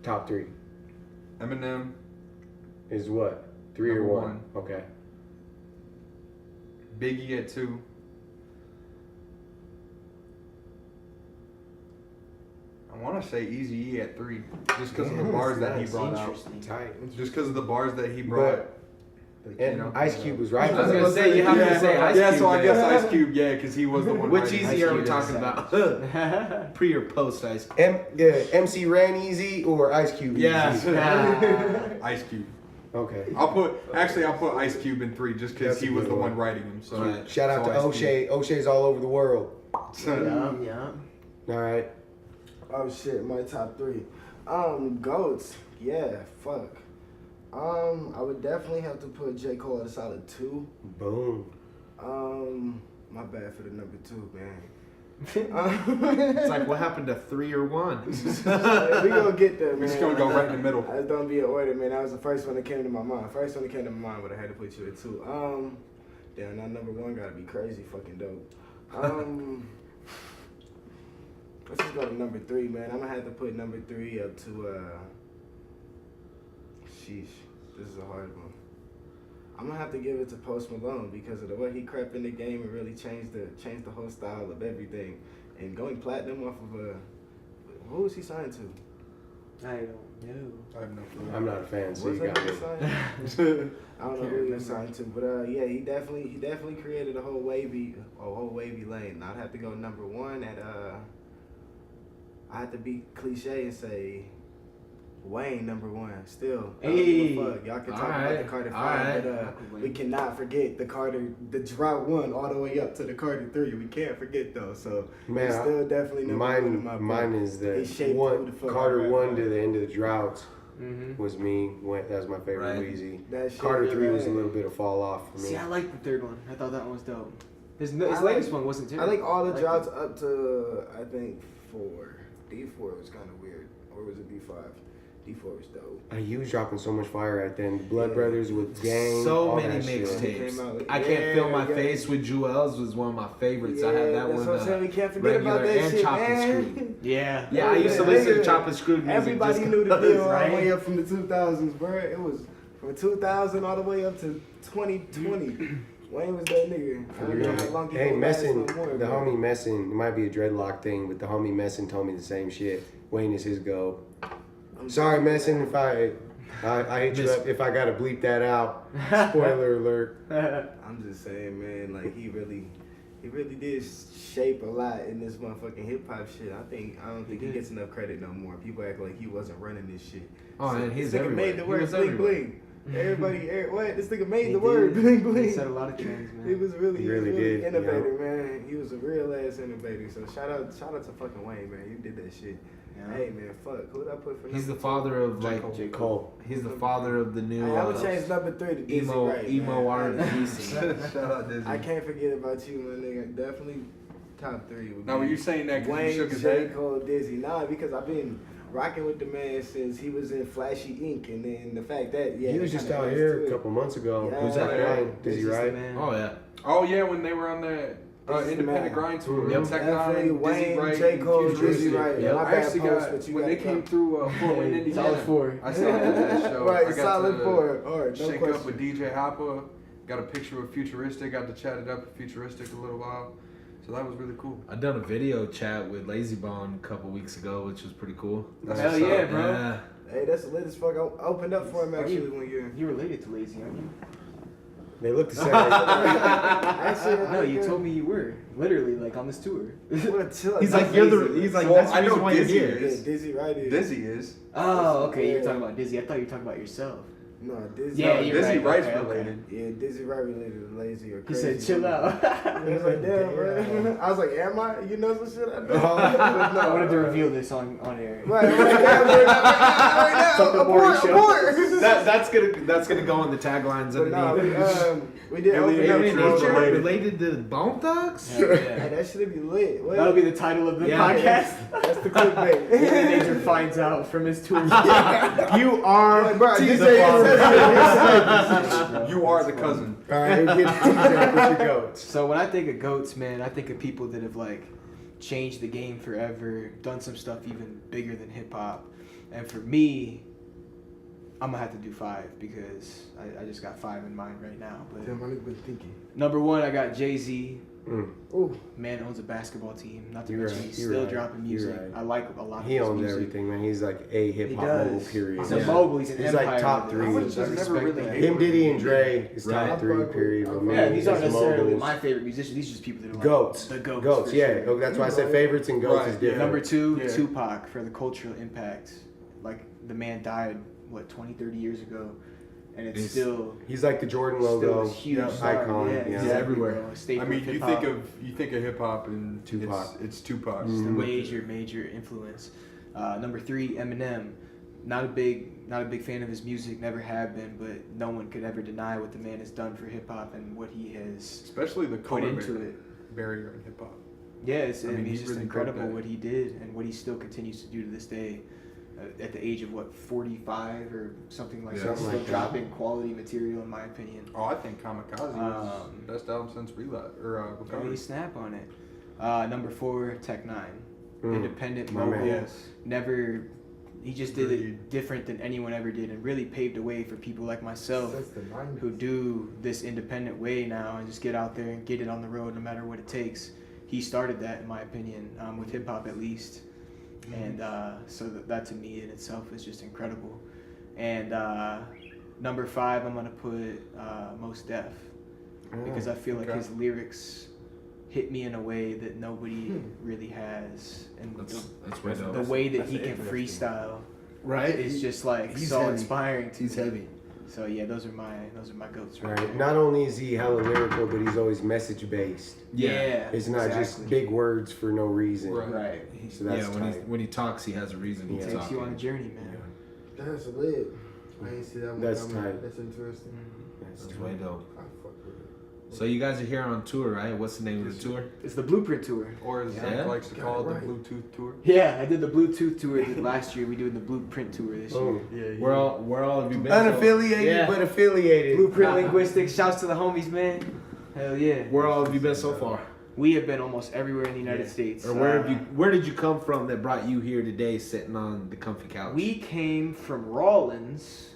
Top three Eminem, is what? Three Number or one? Okay. Biggie at 2. I want to say Eazy-E at 3, just because of the Damn, bars that he that's brought out. Interesting. Tight. Just because of the bars that he brought. But you and know. Ice Cube was right. I was gonna say, you have to say Ice yeah, Cube, so I man. guess Ice Cube, yeah, because he was the one. Which writing Easy it. are we Cube talking is about? Pre or post Ice Cube? MC Ran Easy or Ice Cube Easy? Ice Cube. Okay. I'll put Ice Cube in 3 just because That's a he was good the one. one writing him. So Right. Shout out so to Ice O'Shea. O'Shea's all over the world. Cube. Yeah. All right. Oh shit, my top three. Goats. Yeah, fuck. I would definitely have to put J. Cole at a solid 2. Boom. My bad for the number 2, man. It's like, what happened to 3 or 1? We gonna get there, man. We're just gonna go right in the middle. That's gonna be an order, man. That was the first one that came to my mind. First one that came to my mind, but I had to put you at 2. Damn, now number 1 gotta be crazy fucking dope. Let's just go to number 3, man. I'm gonna have to put number 3 up to sheesh. This is a hard one. I'm gonna have to give it to Post Malone because of the way he crept in the game and really changed the whole style of everything. And going platinum off of who was he signed to? I don't know. I have no clue. I'm not a fan, so What's you got that me. nigga signed? I don't know who he was signed to, but yeah, he definitely created a whole wavy lane. I'd have to go number 1 at I have to be cliche and say Wayne number 1 still. I don't give a fuck. Y'all can talk about the Carter 5, but we cannot forget the drought 1 all the way up to the Carter 3. We can't forget those. So Man, it's still definitely number 1 in my book. mine is He the shaped who one the fuck Carter I 1 rap to the end of the drought Mm-hmm. was me. That was my favorite Right. Weezy. That shit, Carter 3 was a man. little bit of fall off for me. See, I like the third one. I thought that one was dope. His I latest like- one wasn't I terrible. think all the liked droughts it. up to I think 4. D4 was kind of weird, or was it D5? D4 was dope. He was dropping so much fire at the end. Blood Yeah. Brothers with Gang. So all many that shit. Came out mixtapes. with- I Can't Feel My yeah. Face with Jewels was one of my favorites. I had that that's one. what I'm saying. We can't forget regular about that and shit, Chop and man. Screw. Yeah. Yeah, I used to listen to Chop and Screw music. Everybody just knew the deal all the right? way up from the 2000s, bro. It was from 2000 all the way up to 2020. Wayne was that nigga. I don't know how long he Hey, gonna last Messin, no more, the bro. homie Messin, it might be a dreadlock thing, but the homie Messin told me the same shit. Wayne is his go. Sorry, Messin, if I hit you up if I gotta bleep that out. Spoiler alert. I'm just saying, man, like he really did shape a lot in this motherfucking hip hop shit. I don't think he gets enough credit no more. People act like he wasn't running this shit. Oh, and he's this nigga everywhere. made the He word was bling everywhere. bling. What? This nigga made He the did. word bling He bling. set a lot of trends, man. He was really did, innovator, man. He was a real ass innovator. So shout out to fucking Wayne, man. You did that shit. Yeah. Hey man, fuck. Who'd I put for He's the number father of J. like Cole. J. Cole. he's the father of the new two? I would change number 3 to Dizzy emo Wright, emo man. R&B scene. Shout out Disney. I can't forget about you, my nigga. Definitely top 3 would Now, be were you saying that because you Wayne, shook his J. head? Cole, Dizzy. Nah, because I've been rocking with the man since he was in Flashy Ink, and then the fact that He that was just kinda out adds here to a it. couple months ago. Yeah. Who's that Yeah. guy? Dizzy Wright? Oh yeah. Oh yeah, when they were on the This is independent mad. grind tour. Yep. Tech Definitely Nine, Dizzy Wayne, Wright, J. Cole, and Futuristic. Dizzy Wright. Yep. My I bad actually post, got but you when got they it. came through Fort Wayne, Indiana. Solid 4. I saw that show. Right, I got solid to 4. All right, no shake question. up with DJ Hopper. Got a picture with Futuristic. Got to chat it up with Futuristic a little while. So that was really cool. I done a video chat with Lazy Bone a couple weeks ago, which was pretty cool. That's Hell what's up. yeah, bro. Yeah. Hey, that's the lit as fuck. I opened up for him Are actually you- one year. You related to Lazy, aren't you? They look the same. Actually, No, you told me you were. Literally, like on this tour. He's like you're the. He's like Well, that's the I know reason why you're Dizzy here. is. Yeah, Dizzy Wright is. Dizzy is. Oh, okay. Yeah. You're talking about Dizzy. I thought you were talking about yourself. No, Dizzy. Yeah, No, you're Dizzy right. Wright's Okay, okay. related. Yeah, Dizzy Wright related to Lazy or He Crazy. said, chill out. I was like, damn, bro. I was like, am I? You know some shit I do. I wanted to reveal this on air. Right, right now. Something boring show. Abort. That's gonna go on the taglines But nah, underneath. we did open up AlienNature for Nature related to Bone Thugs? Hell Hey, yeah. that should be lit. What? That'll be the title of the Yeah. podcast. That's the clickbait. AlienNature finds out from his tour. You are Bro, T DJ Zank. You are the cousin. All right, get your goats. So when I think of GOATs, man, I think of people that have like changed the game forever, done some stuff even bigger than hip hop. And for me, I'm gonna have to do 5 because I just got 5 in mind right now. But Damn, my nigga been thinking. number 1, I got Jay-Z. Ooh. Man owns a basketball team. Not to You're mention right, he's you're still right, dropping you're music. right. I like a lot of He his owns music. everything, man. He's like a hip He hop does. mogul, period. He's a Yeah. mogul. He's an He's like empire. top 3. I would've just never respect really that. hated Him, Diddy, and Dre is Right. top 3, period. But Yeah, man, these aren't it's necessarily moguls. my favorite musicians. These are just people that are like Goats. the GOATs. Goats, for yeah. sure. Oh, that's why I said favorites and goats Right, is yeah. different. Number 2, Yeah. Tupac for the cultural impact. Like the man died, 20, 30 years ago, and it's still He's like the Jordan still logo. a huge Yeah. star. Icon, Yeah, yeah. he's Everywhere. bro. A staple I mean, of you hip-hop. think of hip hop and Tupac. It's Tupac. It's the Mhm. major influence. Number 3, Eminem. not a big fan of his music, never have been, but no one could ever deny what the man has done for hip hop and what he has especially the put color into it. barrier in hip hop. Yeah, it's, I mean, it's he just really incredible broke that. what he did and what he still continues to do to this day. At the age of 45 or something like that, Something still like that. dropping quality material, in my opinion. Oh, I think Kamikaze was best album since Relapse or Really Recovery. snap on it. Number 4, Tech 9, independent, My mobile. man. Yes. Never. He just did Agreed. it different than anyone ever did, and really paved the way for people like myself Since the 90s. who do this independent way now and just get out there and get it on the road no matter what it takes. He started that, in my opinion, with hip hop at least. And so that to me in itself is just incredible. And number 5, I'm gonna put Mos Def, because I feel like his lyrics hit me in a way that nobody really has, and That's way dope. the way that That's he can interesting. freestyle Right? is just like he's so heavy. inspiring to He's me. heavy. So yeah, those are my goats right, Right. there. Not only is he hella lyrical, but he's always message based. Yeah, It's not just exactly. big words for no reason. Right. Right. So that's yeah, tight. when he talks, he has a reason. He's Yeah. Takes talking. you on a journey, man. That's lit. I ain't see that one That's coming. tight. That's interesting. That's That's tight. way dope. I fuck with it. So you guys are here on tour, right? What's the name of the tour? It's the Blueprint Tour. Or as Yeah. Zank likes to call it, Got it the Bluetooth tour. Yeah, I did the Bluetooth tour last year. We doing the Blueprint tour this year. Boom. Yeah, Where all have you been? Unaffiliated Yeah. but affiliated. Blueprint Linguistics. Shouts to the homies, man. Hell yeah. Where all have you been so far? We have been almost everywhere in the United States. Or where did you come from that brought you here today, sitting on the comfy couch? We came from Rawlins,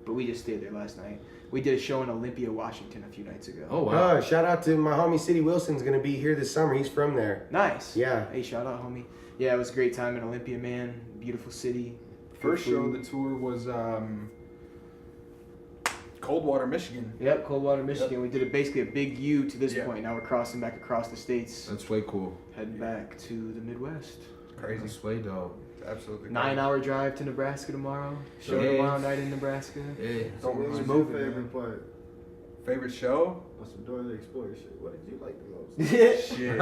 but we just stayed there last night. We did a show in Olympia, Washington a few nights ago. Oh wow. Shout out to my homie City Wilson's gonna be here this summer. He's from there. Nice. Yeah. Hey, shout out, homie. Yeah, it was a great time in Olympia, man. Beautiful city. First Good show food. of the tour was Coldwater, Michigan. Yep, Coldwater, Michigan. We did basically a big U to this Yeah. point. Now we're crossing back across the states, That's way cool. heading back to the Midwest. Crazy. That's way dope. Absolutely. 9-hour drive to Nebraska tomorrow. Show Yeah. tomorrow night in Nebraska. Yeah. Don't What was mind. your moving, favorite part Favorite show? of some Dora the Explorer shit? What did you like the most? Shit.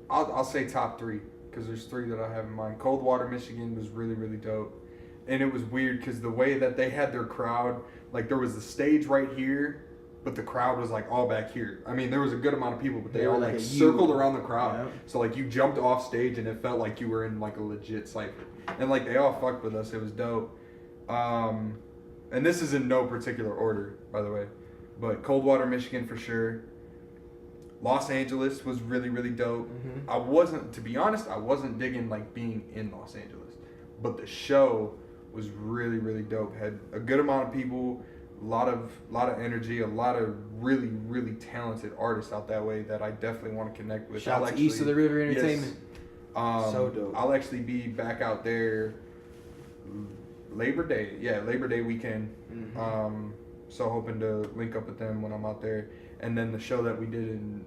I'll say top 3 because there's 3 that I have in mind. Coldwater, Michigan was really, really dope. And it was weird because the way that they had their crowd, like there was the stage right here, but the crowd was like all back here. I mean, there was a good amount of people, but they They were all like like a circled U. around the crowd. Yeah. So like you jumped off stage and it felt like you were in like a legit cypher. And like they all fucked with us. It was dope. And this is in no particular order, by the way. But Coldwater, Michigan for sure. Los Angeles was really, really dope. Mhm. To be honest, I wasn't digging like being in Los Angeles. But the show was really, really dope. Had a good amount of people, a lot of energy, a lot of really, really talented artists out that way that I definitely want to connect with. Shout out to East of the River Yes. Entertainment. So dope. I'll actually be back out there Labor Day weekend. Mhm. So hoping to link up with them when I'm out there. And then the show that we did in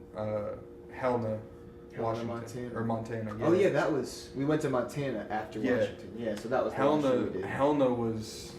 Helena, Washington, Montana. or Montana. Oh yeah, that was. We went to Montana after Yeah. Washington. Yeah, so that was the last show we did. Helena was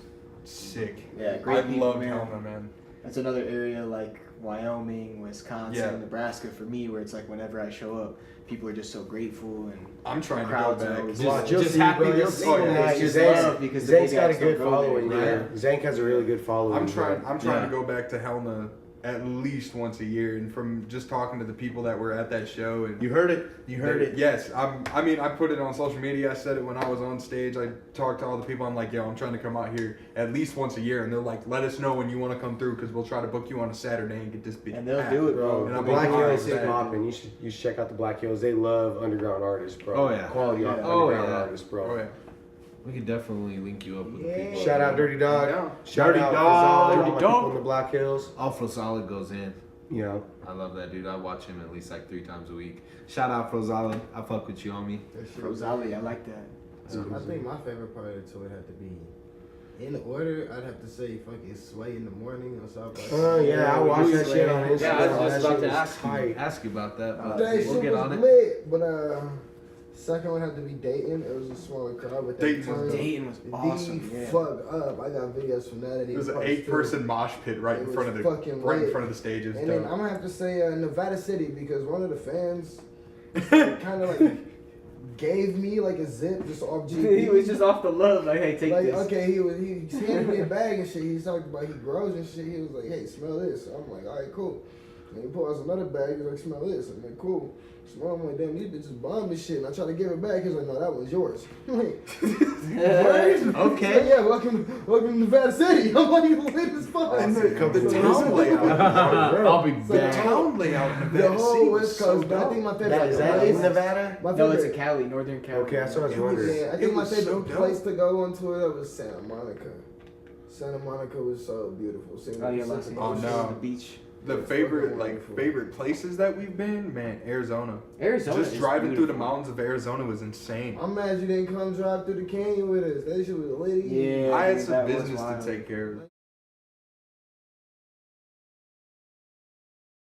sick. Yeah, great I people, love man. Helena, man. That's another area like Wyoming, Wisconsin, Yeah. Nebraska for me, where it's like whenever I show up, people are just so grateful and I'm trying to go crowds are back. always Just, like- just happy happy to you'll see see it. tonight. It's just Zank's- love because the Zank's big got a acts don't good go following there, there. right? Zank has a really good following. I'm trying Yeah. to go back to Helena at least once a year, and from just talking to the people that were at that show, and You heard it. You heard it. Yes, I mean, I put it on social media. I said it when I was on stage. I talked to all the people. I'm like, yo, I'm trying to come out here at least once a year, and they're like, let us know when you want to come through because we'll try to book you on a Saturday and get this bitch. And they'll packed." do it, Bro, And the I'm Black like, Hills is alright, popping. You should check out the Black Hills. They love underground artists, bro. Oh, yeah. Quality Yeah. underground Oh, yeah. artists, bro. Oh yeah. We could definitely link you up with the Yeah. people. Shout out Dirty Dog. Yeah. Shout Dirty out Dog. Fazal, all Dirty my Dog. people in the Black Hills. Alpha Solid goes in. You know, I love that dude. I watch him at least like 3 times a week. Shout out Frozali. I fuck with you, homie. That shit Rosali, I like that. I think my favorite part of the tour had to be, in order, I'd have to say fucking Sway in the morning or something. oh yeah, I watched that shit on Instagram. Yeah, I was That just about shit to was ask tight. you about that. But That we'll shit get was on it. lit, but second one had to be Dayton. It was a smaller crowd, but that Dayton was turned Dayton was the awesome. Yeah. fuck up. I got videos from that. And It was an posted. 8-person mosh pit right It in was front of the fucking right in lit. front of the stage. It was And then dope. I'm gonna have to say Nevada City because one of the fans kind of like gave me like a zip just off He GP. was just off the love, like, hey, take Like, this. okay, he handed me a bag and shit. He talked about he grows and shit. He was like, hey, smell this. So I'm like, all right, cool. And he pulled out another bag. He was like, smell this. I'm like, cool. Smell. I'm like, damn, these bitches bomb this shit. And I tried to give it back. He was like, no, that one's yours. I'm like, Okay. so, yeah, welcome to Nevada City. I'm like, lit as fuck. The town layout. I'll be So back. Town layout in the Nevada whole City West was so Coast, but I think my favorite That, is that place. in Nevada? My No, it's favorite- in Cali, Northern Cali. Okay, that's what I was wondering. Yeah, I It think my was favorite so dope. place to go on tour was Santa Monica. Santa Monica was so beautiful. Seeing Oh, the yeah, Los Pacific Oh, Angeles, no. the beach. The favorite places that we've been, man, Arizona. Arizona Just is driving through the beautiful. mountains of Arizona was insane. I'm mad you didn't come drive through the canyon with us. That shit was lit. Yeah, I had dude, some that was business wild. to take care of.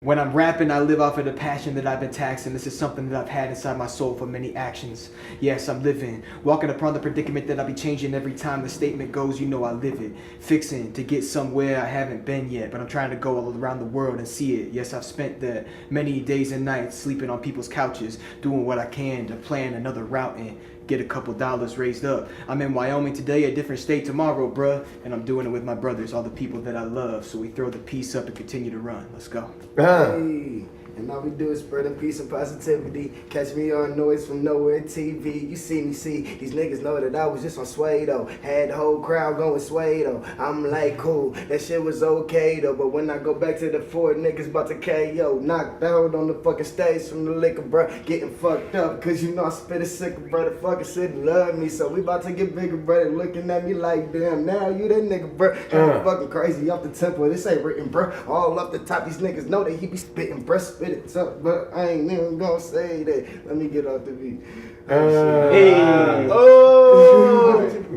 When I'm rapping, I live off of the passion that I've been taxing. This is something that I've had inside my soul for many actions. Yes, I'm living, walking upon the predicament that I'll be changing every time the statement goes, you know I live it. Fixing to get somewhere I haven't been yet, but I'm trying to go all around the world and see it. Yes, I've spent the many days and nights sleeping on people's couches, doing what I can to plan another route and get a couple dollars raised up. I'm in Wyoming today, a different state tomorrow, bruh. And I'm doing it with my brothers, all the people that I love. So we throw the peace up and continue to run. Let's go. Hey, and all we do is spreading peace and positivity. Catch me on Noise from Nowhere TV. You see me, see these niggas know that I was just on sway though. Had the whole crowd going sway though. I'm like, cool, that shit was okay though. But when I go back to the Ford, niggas about to KO. Knocked out on the fucking stage from the liquor, bruh. Getting fucked up, cause you know I spit a sicker, brother. Fucking city love me. So we about to get bigger, brother. Looking at me like, damn, now you that nigga, bruh. Fucking crazy off the tempo. This ain't written, bruh. All up the top, these niggas know that he be spitting, bruh. Spit it up, but I ain't even gonna say that. Let me get off the beat. Hey.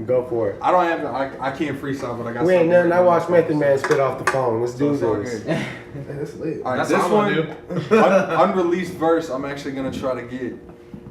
Go for it. I don't have, I can't freestyle, but I got We ain't something nothing. I written watched down. Method Man spit off the phone. Let's do So it's all this. good. That's lit. All right, That's this all I'm one, gonna unreleased verse, I'm actually gonna try to get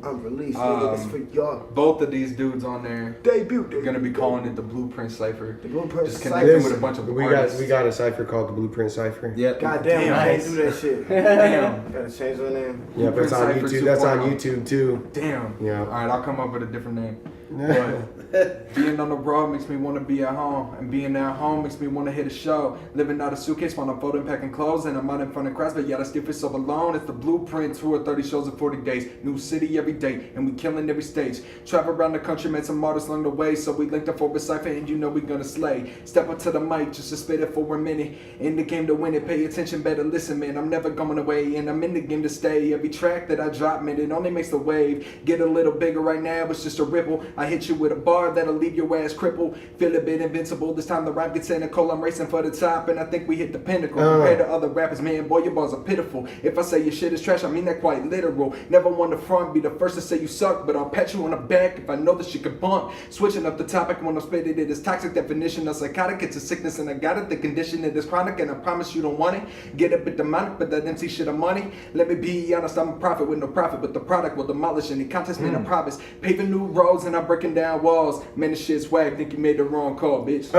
I'm released, nigga. This for y'all. both of these dudes on there. Debut. We're gonna be calling it the Blueprint Cipher. The Blueprint Just Cypher. connecting with a bunch of we artists. got a cipher called the Blueprint Cipher. Yep. Goddamn, I Nice. can't do that shit. Damn. Gotta change my name. Yeah, that's on Blueprint Cypher YouTube. That's on 2.0. YouTube too. Damn. Yeah. All right, I'll come up with a different name. But being on the road makes me want to be at home, and being at home makes me want to hit a show. Living out a suitcase while I'm folding, packing clothes, and I'm out in front of crowds, but yet I still feel so alone. It's the Blueprint tour, 30 shows in 40 days, new city every day, and we killing every stage. Travel around the country, met some artists along the way, so we linked up for a cipher, and you know we gonna slay. Step up to the mic just to spit it for a minute. In the game to win it, pay attention, better listen, man. I'm never going away, and I'm in the game to stay. Every track that I drop, man, it only makes the wave get a little bigger. Right now, it's just a ripple. I hit you with a bar that'll leave your ass crippled. Feel a bit invincible. This time the rap gets cynical. I'm racing for the top, and I think we hit the pinnacle. Compared to other rappers, man, boy, your bars are pitiful. If I say your shit is trash, I mean that quite literal. Never want to front, be the first to say you suck, but I'll pat you on the back if I know that shit can bump. Switching up the topic when I'm spitting it is toxic. Definition of psychotic, it's a sickness, and I got it. The condition it is chronic, and I promise you don't want it. Get a bit demonic, but that MC shit of money. Let me be honest, I'm a prophet with no profit, but the product will demolish any contest, man, I promise. Paving new roads and I'm breaking down walls. Man, this shit's whack. Think you made the wrong call, bitch. Shit.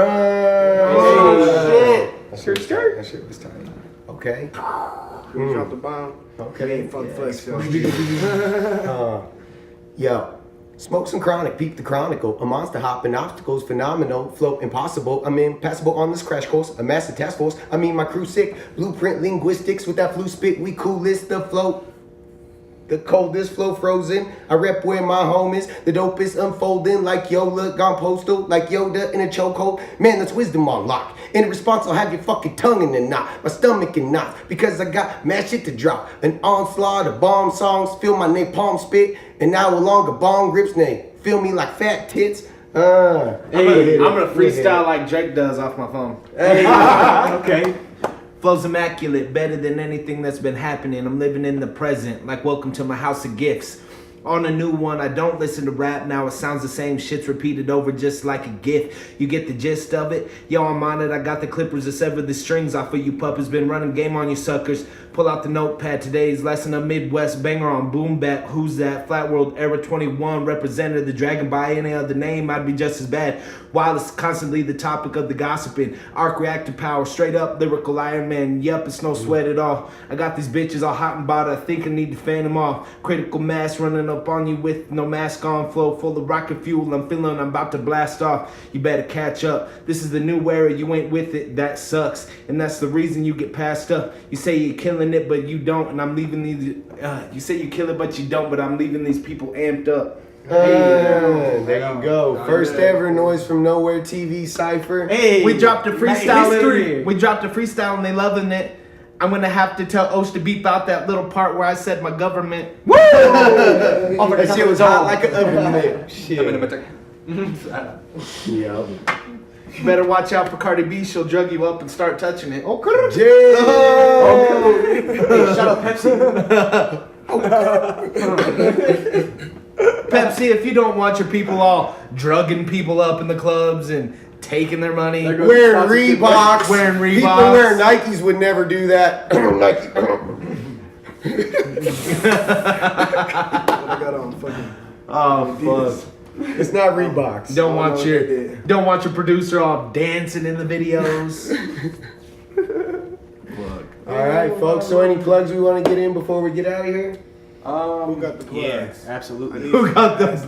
That shit was tight. That shit was tight. Okay. We dropped the bomb. Okay. We ain't fuck flex, yo. Yo. Smoke some chronic, peep the chronicle. A monster hopping obstacles, phenomenal, flow impossible. I'm impassable on this crash course. A massive task force. I mean, my crew sick. Blueprint linguistics with that flu spit. We coolest the flow. The coldest flow frozen. I rep where my home is. The dopest unfolding like Yola gone postal. Like Yoda in a chokehold. Man, that's wisdom on lock. In response, I'll have your fucking tongue in a knot. My stomach in knots. Because I got mad shit to drop. An onslaught of bomb songs. Feel my napalm spit. An hour long of bong rips name. Feel me like fat tits. I'm gonna freestyle like Drake does off my phone. Okay. Flow's immaculate, better than anything that's been happening. I'm living in the present, like welcome to my house of gifts. On a new one, I don't listen to rap now. It sounds the same, shit's repeated over just like a gif. You get the gist of it? Yo, I'm on it. I got the clippers to sever the strings off of you puppets. Been running game on you suckers. Pull out the notepad. Today's lesson of Midwest banger on boom bap. Who's that? Flat World Era 21 representative. The dragon by any other name, I'd be just as bad. While it's constantly the topic of the gossiping. Arc reactor power, straight up lyrical Iron Man. Yup, it's no sweat at all. I got these bitches all hot and bothered. I think I need to fan them off. Critical mass running up on you with no mask on, flow full of rocket fuel. I'm feeling I'm about to blast off. You better catch up. This is the new era, you ain't with it, that sucks. And that's the reason you get passed up. You say you're killing it, but you don't, and I'm leaving these. You say you kill it, but you don't, but I'm leaving these people amped up. There you go. First ever Noise from Nowhere TV cypher. Hey, We dropped a freestyle. history. We dropped a freestyle, and they loving it. I'm gonna have to tell Osh to beep out that little part where I said my government. Woo! That shit was hot like an oven mitt. Shit. Yep. You better watch out for Cardi B. She'll drug you up and start touching it. Okay. Yeah. Hey, shout out Pepsi. Pepsi, if you don't want your people all drugging people up in the clubs and taking their money, Wearing Reeboks. Wearing Reeboks. People wearing Nikes would never do that. Nike. I got on fucking. oh fuck. It's not Reeboks. Don't want know your what they did. don't want your producer all dancing in the videos. All right, folks. So, any plugs we want to get in before we get out of here? Who got the plugs? Yeah, absolutely. Who got this?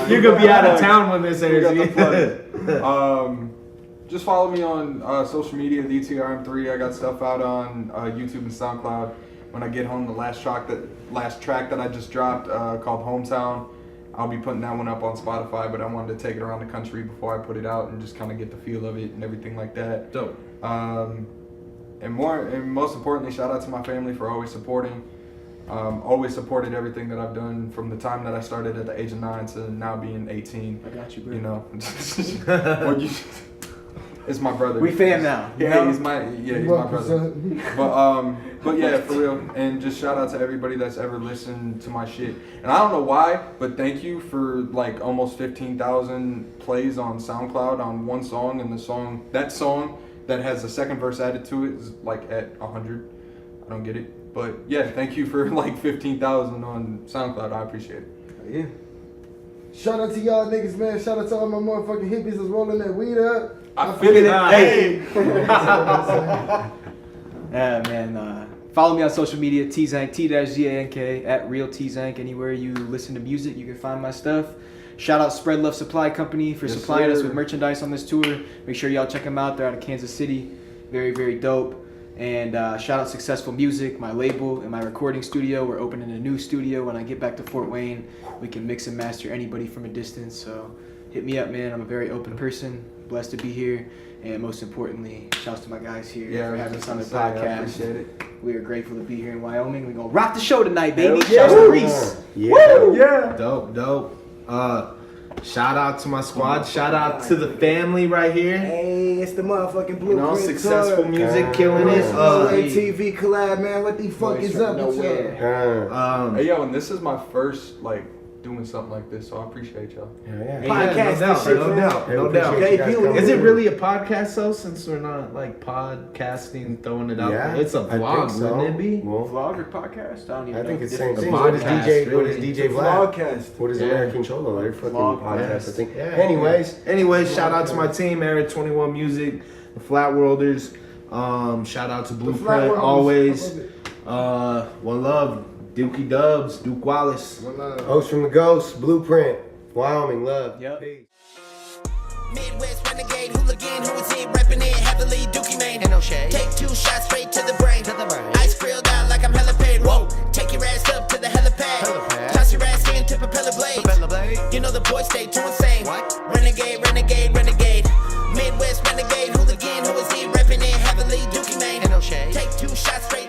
You're gonna be out of town when this airs. Who got the plug? Just follow me on social media, the TRM3. I got stuff out on YouTube and SoundCloud. When I get home, the last track that I just dropped called Hometown, I'll be putting that one up on Spotify. But I wanted to take it around the country before I put it out and just kind of get the feel of it and everything like that. Dope. And most importantly, shout out to my family for always supporting. Always supported everything that I've done from the time that I started at the age of 9 to now being 18. I got you, bro. You know, it's my brother. We fam now. you Yeah, know? he's my brother. But yeah, for real. And just shout out to everybody that's ever listened to my shit. And I don't know why, but thank you for like almost 15,000 plays on SoundCloud on one song, and that song that has a second verse added to it is like at 100. I don't get it. But yeah, thank you for like 15,000 on SoundCloud. I appreciate it. Yeah. Shout out to y'all niggas, man. Shout out to all my motherfucking hippies that's rolling that weed up. I feel it. Hey. Yeah, man. Follow me on social media, T Zank, T-Z-A-N-K, at Real T Zank. Anywhere you listen to music, you can find my stuff. Shout out Spread Love Supply Company for supplying us with merchandise on this tour. Make sure y'all check them out. They're out of Kansas City. Very, very dope. And shout out Successful Music, my label and my recording studio. We're opening a new studio. When I get back to Fort Wayne, we can mix and master anybody from a distance. So hit me up, man. I'm a very open person. Blessed to be here. And most importantly, shouts to my guys here for having us on the podcast. I appreciate it. We are grateful to be here in Wyoming. We're going to rock the show tonight, baby. Yeah. Shouts to Reese. Yeah. Woo! Yeah. Dope. Shout out to my squad. Shout out to the family right here. Hey, it's the motherfucking Blueprint. You know, successful Tour. music, killing it. AlienNature collab, man. What the fuck Voice is from up with nowhere. y'all? Hey, yo, and this is my first doing something like this, so I appreciate y'all. Podcast no this shit, doubt, man. no doubt, no doubt. Appreciate you guys coming Is it in. really a podcast though, since we're not like podcasting, throwing it out Yeah, there? It's a I vlog, think so. wouldn't it be? Well, Vlog or podcast? I don't even I know. think it's the the same difference. thing. Podcast, What is really. DJ Vlad? Vlogcast. What is Yeah. American Cholo? They're fucking Vlogcast. podcast, I think. Yeah. Anyways, Shout out to my team, Area 21 Music, the Flat Worlders. Shout out to Blueprint, Worlders. always. I love One love, Dookie Dubs, Duke Wallace. Host from the Ghost, Blueprint, Wyoming, love. Yep. Peace. Midwest renegade hooligan who is here repping it heavily. Dookie Mane and no shade. Take 2 shots straight to the brain. Ice grilled out like I'm hella paid. Whoa, take your ass up to the helipad. Toss your ass into propeller blades. You know the boys stay too insane. Renegade. Midwest renegade hooligan who is here repping it heavily. Dookie Mane and no shade. Take 2 shots straight